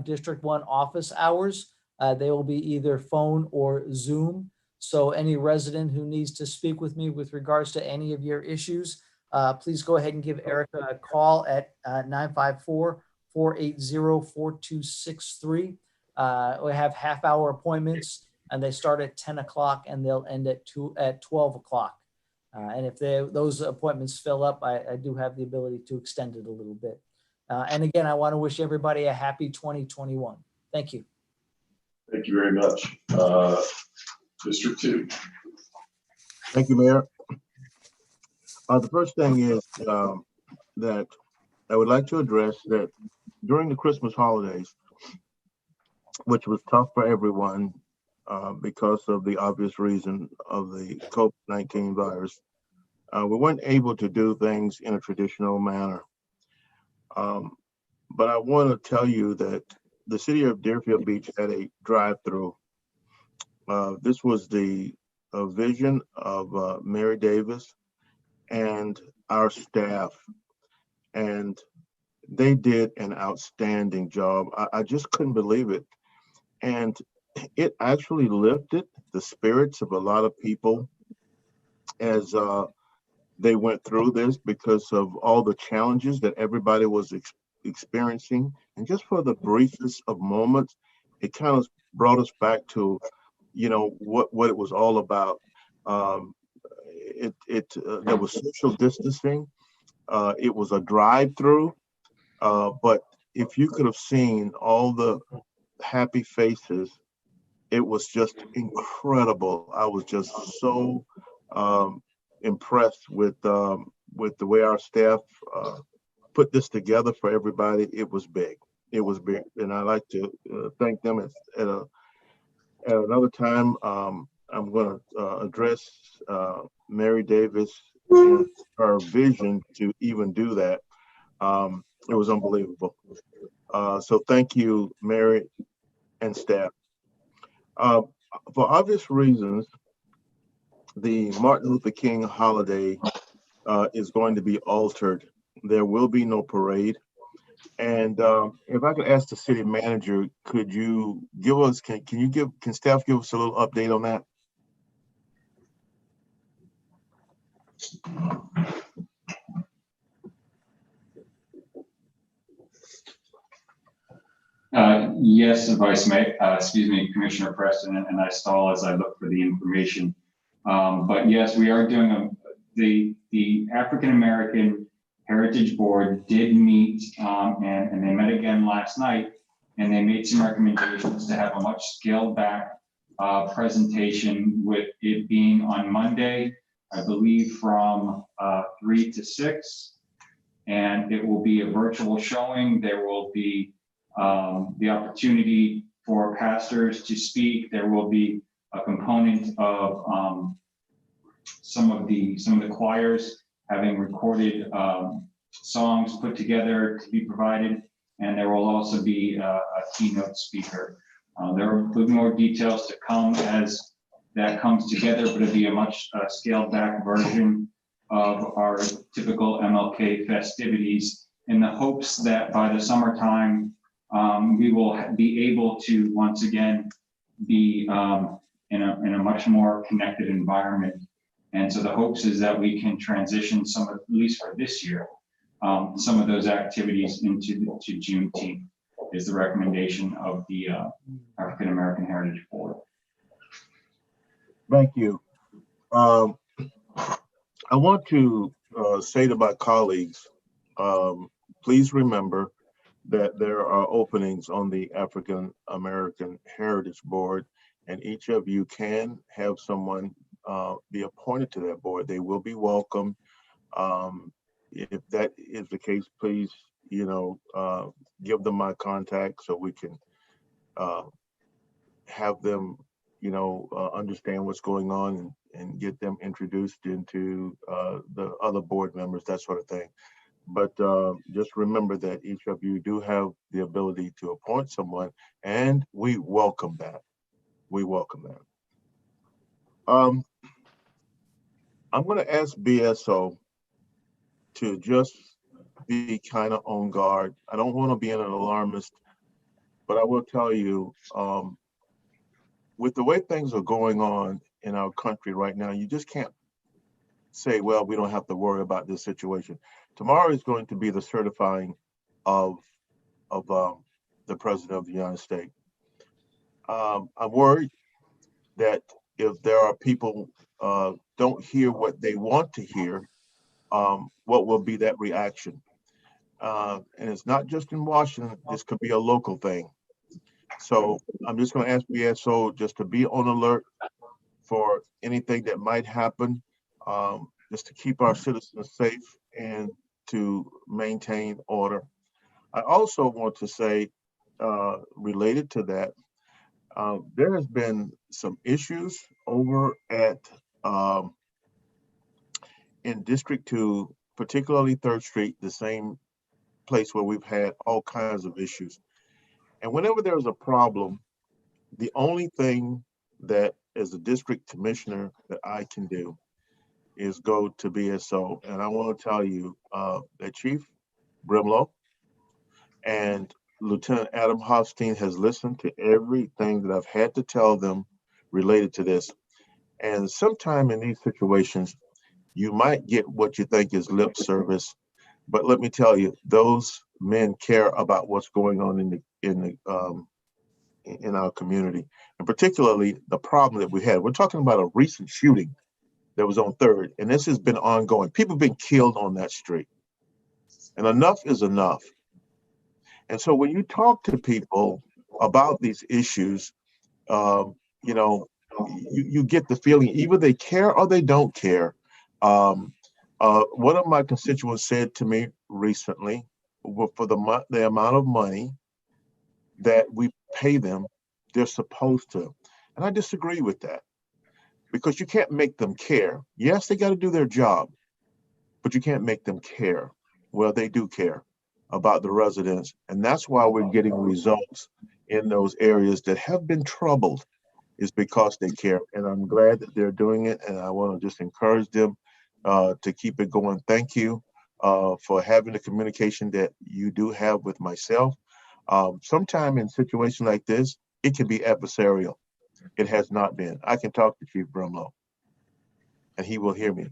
District 1 office hours. They will be either phone or Zoom. So any resident who needs to speak with me with regards to any of your issues, please go ahead and give Erica a call at 954-480-4263. We have half-hour appointments, and they start at 10 o'clock and they'll end at 12 o'clock. And if those appointments fill up, I do have the ability to extend it a little bit. And again, I want to wish everybody a happy 2021. Thank you. Thank you very much. District 2. Thank you, Mayor. The first thing is that I would like to address that during the Christmas holidays, which was tough for everyone because of the obvious reason of the COVID-19 virus, we weren't able to do things in a traditional manner. But I want to tell you that the city of Deerfield Beach had a drive-through. This was the vision of Mary Davis and our staff, and they did an outstanding job. I just couldn't believe it. And it actually lifted the spirits of a lot of people as they went through this because of all the challenges that everybody was experiencing. And just for the briefest of moments, it kind of brought us back to, what it was all about. There was social distancing. It was a drive-through, but if you could have seen all the happy faces, it was just incredible. I was just so impressed with the way our staff put this together for everybody. It was big. It was big, and I like to thank them. At another time, I'm going to address Mary Davis and her vision to even do that. It was unbelievable. So thank you, Mary and staff. For obvious reasons, the Martin Luther King holiday is going to be altered. There will be no parade. And if I could ask the city manager, could you give us, can staff give us a little update on that? Yes, Commissioner Preston, and I stall as I look for the information. But yes, we are doing the African American Heritage Board did meet, and they met again last night, and they made some recommendations to have a much scaled back presentation, with it being on Monday, I believe from 3 to 6, and it will be a virtual showing. There will be the opportunity for pastors to speak. There will be a component of some of the choirs having recorded songs put together to be provided, and there will also be a keynote speaker. There will be more details to come as that comes together, but it'll be a much scaled back version of our typical MLK festivities, in the hopes that by the summertime, we will be able to once again be in a much more connected environment. And so the hopes is that we can transition some of, at least for this year, some of those activities into Juneteenth, is the recommendation of the African American Heritage Board. Thank you. I want to say to my colleagues, please remember that there are openings on the African American Heritage Board, and each of you can have someone be appointed to that board. They will be welcome. If that is the case, please, give them my contact so we can have them, understand what's going on and get them introduced into the other board members, that sort of thing. But just remember that each of you do have the ability to appoint someone, and we welcome that. We welcome that. I'm going to ask BSO to just be kind of on guard. I don't want to be an alarmist, but I will tell you, with the way things are going on in our country right now, you just can't say, well, we don't have to worry about this situation. Tomorrow is going to be the certifying of the President of the United States. I'm worried that if there are people don't hear what they want to hear, what will be that reaction? And it's not just in Washington, this could be a local thing. So I'm just going to ask BSO just to be on alert for anything that might happen, just to keep our citizens safe and to maintain order. I also want to say, related to that, there has been some issues over at in District 2, particularly 3rd Street, the same place where we've had all kinds of issues. And whenever there's a problem, the only thing that as a district commissioner that I can do is go to BSO. And I want to tell you that Chief Brimlow and Lieutenant Adam Hofstein has listened to everything that I've had to tell them related to this. And sometime in these situations, you might get what you think is lip service, but let me tell you, those men care about what's going on in our community, and particularly the problem that we had. We're talking about a recent shooting that was on 3rd, and this has been ongoing. People have been killed on that street, and enough is enough. And so when you talk to people about these issues, you get the feeling either they care or they don't care. One of my constituents said to me recently, for the amount of money that we pay them, they're supposed to. And I disagree with that, because you can't make them care. Yes, they got to do their job, but you can't make them care. Well, they do care. about the residents. And that's why we're getting results in those areas that have been troubled, is because they care. And I'm glad that they're doing it. And I want to just encourage them to keep it going. Thank you for having the communication that you do have with myself. Sometime in situations like this, it can be adversarial. It has not been. I can talk to Chief Brumlow and he will hear me.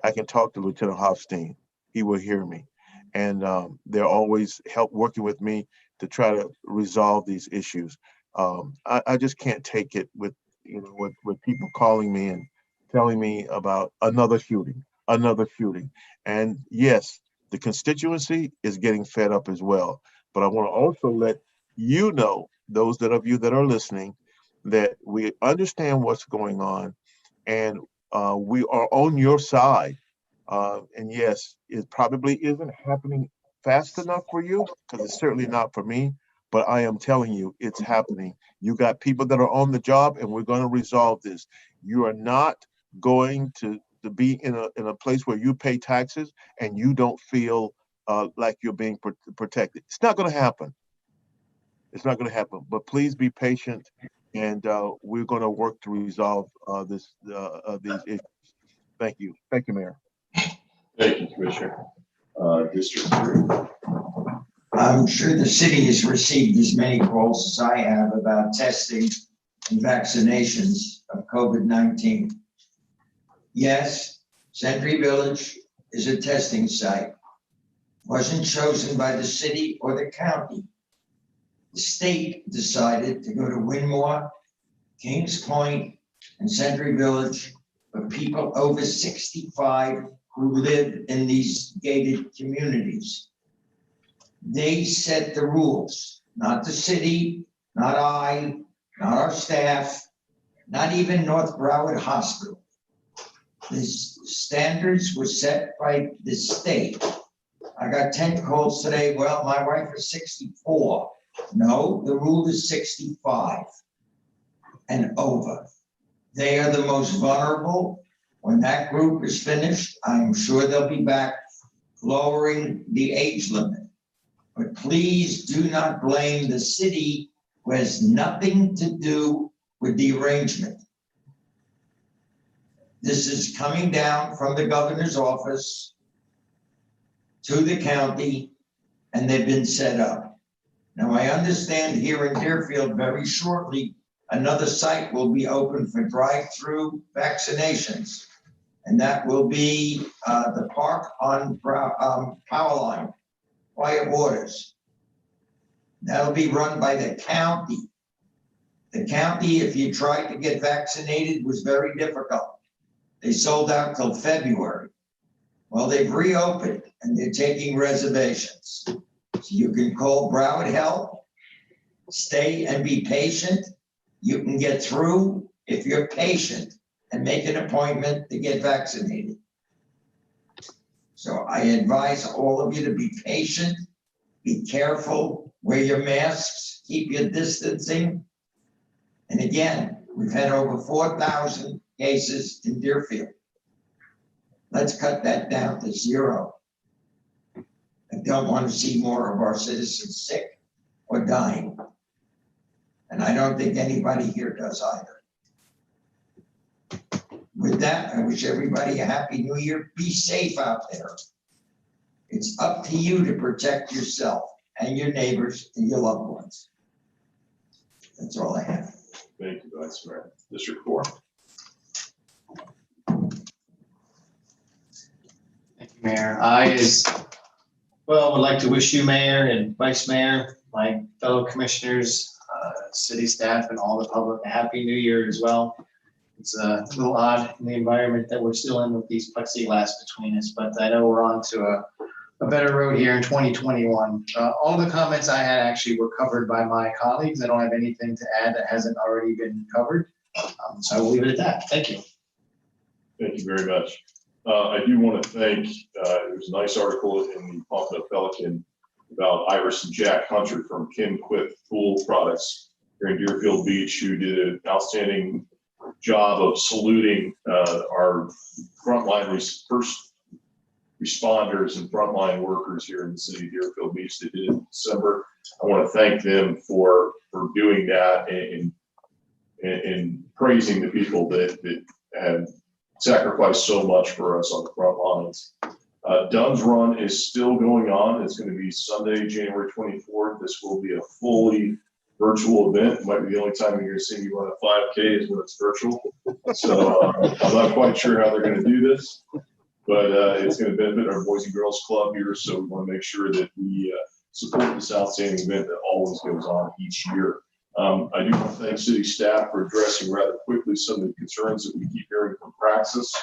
I can talk to Lieutenant Hofstein. He will hear me. And they're always working with me to try to resolve these issues. I just can't take it with people calling me and telling me about another shooting. And yes, the constituency is getting fed up as well. But I want to also let you know, those of you that are listening, that we understand what's going on and we are on your side. And yes, it probably isn't happening fast enough for you, because it's certainly not for me, but I am telling you, it's happening. You got people that are on the job, and we're going to resolve this. You are not going to be in a place where you pay taxes and you don't feel like you're being protected. It's not going to happen. It's not going to happen, but please be patient, and we're going to work to resolve these issues. Thank you. Thank you, Mayor. Thank you, Commissioner. District 3. I'm sure the city has received as many calls as I have about testing and vaccinations of COVID-19. Yes, Sentry Village is a testing site. Wasn't chosen by the city or the county. The state decided to go to Winmore, Kings Point, and Sentry Village for people over 65 who live in these gated communities. They set the rules, not the city, not I, not our staff, not even North Broward Hospital. The standards were set by the state. I got 10 calls today. Well, my wife is 64. No, the rule is 65 and over. They are the most vulnerable. When that group is finished, I'm sure they'll be back lowering the age limit. But please do not blame the city, who has nothing to do with the arrangement. This is coming down from the governor's office to the county, and they've been set up. Now, I understand here in Deerfield very shortly, another site will be open for drive-through vaccinations. And that will be the park on Powerline, Quiet Waters. That'll be run by the county. The county, if you tried to get vaccinated, was very difficult. They sold out till February. Well, they've reopened and they're taking reservations. So you can call Broward Health, stay and be patient. You can get through if you're patient and make an appointment to get vaccinated. So I advise all of you to be patient, be careful, wear your masks, keep your distancing. And again, we've had over 4,000 cases in Deerfield. Let's cut that down to 0. I don't want to see more of our citizens sick or dying. And I don't think anybody here does either. With that, I wish everybody a happy new year. Be safe out there. It's up to you to protect yourself and your neighbors and your loved ones. That's all I have. Thank you, Vice Mayor. District 4. Thank you, Mayor. Would like to wish you, Mayor and Vice Mayor, my fellow commissioners, city staff, and all the public a happy new year as well. It's a little odd in the environment that we're still in with these plexiglass between us, but I know we're on to a better road here in 2021. All the comments I had actually were covered by my colleagues. I don't have anything to add that hasn't already been covered. So I will leave it at that. Thank you. Thank you very much. I do want to thank, there's a nice article in the Pompano Pelican about Iris and Jack Hunter from Kim Quick Pool Products here in Deerfield Beach, who did an outstanding job of saluting our frontline responders and frontline workers here in the city of Deerfield Beach that did in December. I want to thank them for doing that and praising the people that have sacrificed so much for us on the front lines. Dunn's Run is still going on. It's going to be Sunday, January 24th. This will be a fully virtual event. It might be the only time you're going to see me run a 5K is when it's virtual. So I'm not quite sure how they're going to do this, but it's going to benefit our Boys and Girls Club here. So we want to make sure that we support this outstanding event that always goes on each year. I do want to thank city staff for addressing rather quickly some of the concerns that we keep hearing from Praxis.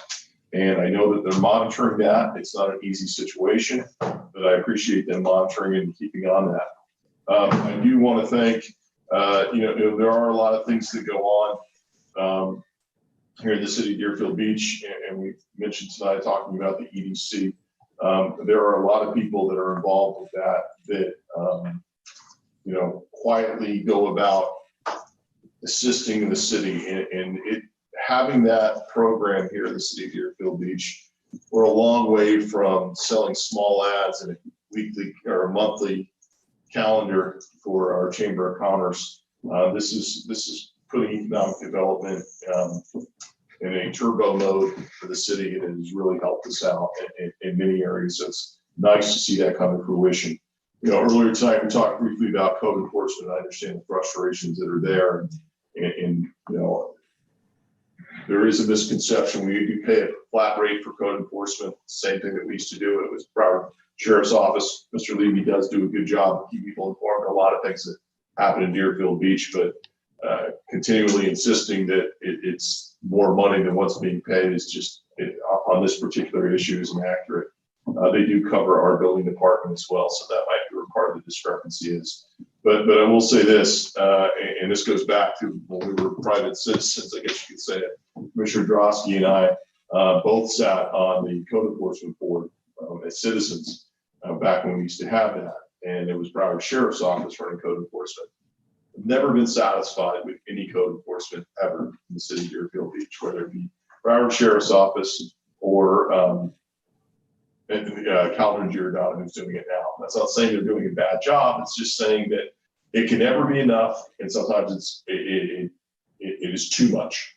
And I know that they're monitoring that. It's not an easy situation, but I appreciate them monitoring and keeping on that. I do want to thank, there are a lot of things that go on here in the city of Deerfield Beach, and we mentioned tonight talking about the EDC. There are a lot of people that are involved with that quietly go about assisting the city, and having that program here in the city of Deerfield Beach. We're a long way from selling small ads in a weekly or a monthly calendar for our Chamber of Commerce. This is putting economic development in a turbo mode for the city, and it has really helped us out in many areas. So it's nice to see that come to fruition. Earlier tonight we talked briefly about code enforcement. I understand the frustrations that are there, and there is a misconception. We do pay a flat rate for code enforcement, same thing that we used to do. It was Broward Sheriff's Office. Mr. Levy does do a good job of keeping people informed. A lot of things that happen in Deerfield Beach, but continually insisting that it's more money than what's being paid is just, on this particular issue, is inaccurate. They do cover our building department as well, so that might be where part of the discrepancy is. But I will say this, and this goes back to when we were private citizens, I guess you could say it. Commissioner Drosky and I both sat on the code enforcement board as citizens back when we used to have that, and it was Broward Sheriff's Office running code enforcement. I've never been satisfied with any code enforcement ever in the city of Deerfield Beach, whether it be Broward Sheriff's Office or Calvin Giordano, who's doing it now. That's not saying they're doing a bad job. It's just saying that it can never be enough, and sometimes it is too much.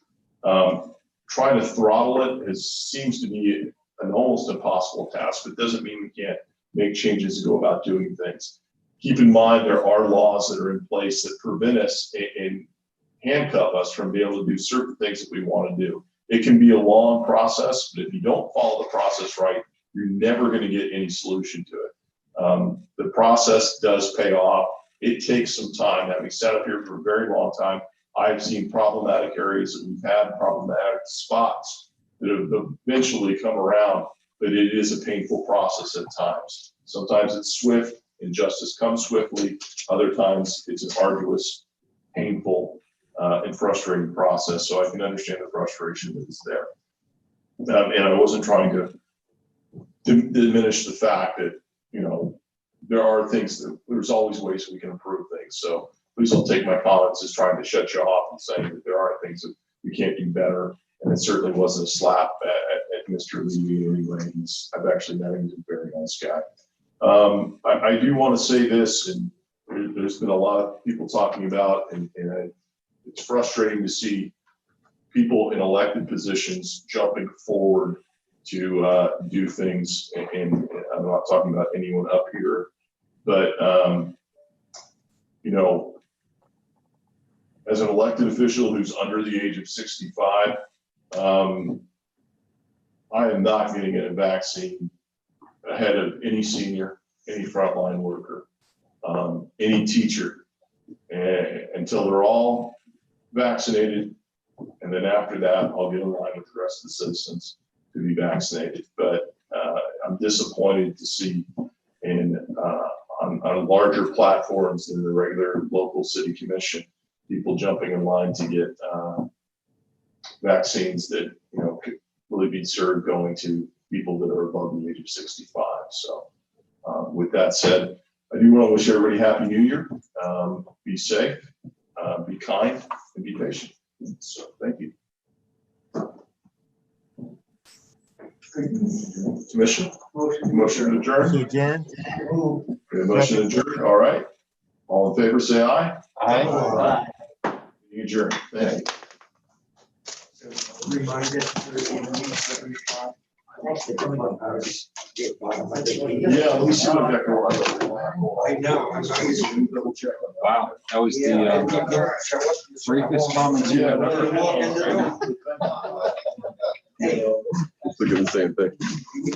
Trying to throttle it seems to be an almost impossible task, but doesn't mean we can't make changes and go about doing things. Keep in mind there are laws that are in place that prevent us and handcuff us from being able to do certain things that we want to do. It can be a long process, but if you don't follow the process right, you're never going to get any solution to it. The process does pay off. It takes some time. Having sat up here for a very long time, I've seen problematic areas that we've had, problematic spots that have eventually come around, but it is a painful process at times. Sometimes it's swift and justice comes swiftly. Other times it's an arduous, painful, and frustrating process. So I can understand the frustration that is there. And I wasn't trying to diminish the fact that, there are things that there's always ways we can improve things. So please don't take my comments as trying to shut you off and saying that there are things that we can't do better. And it certainly wasn't a slap at Mr. Levy in any way. I've actually met him. He's a very nice guy. I do want to say this, and there's been a lot of people talking about, and it's frustrating to see people in elected positions jumping forward to do things. And I'm not talking about anyone up here, but as an elected official who's under the age of 65, I am not getting a vaccine ahead of any senior, any frontline worker, any teacher, until they're all vaccinated. And then after that, I'll get in line with the rest of the citizens to be vaccinated. But I'm disappointed to see on larger platforms than the regular local city commission, people jumping in line to get vaccines that could really be served going to people that are above the age of 65. So with that said, I do want to wish everybody Happy New Year. Be safe, be kind, and be patient. So thank you. Commission? Motion to adjourn. To adjourn. We have a motion to adjourn. All right. All in favor, say aye. Aye. You adjourn. Thank you. Yeah, let me see what that was. I know. Double check. Wow, that was the briefest comments you have ever had. Thinking the same thing.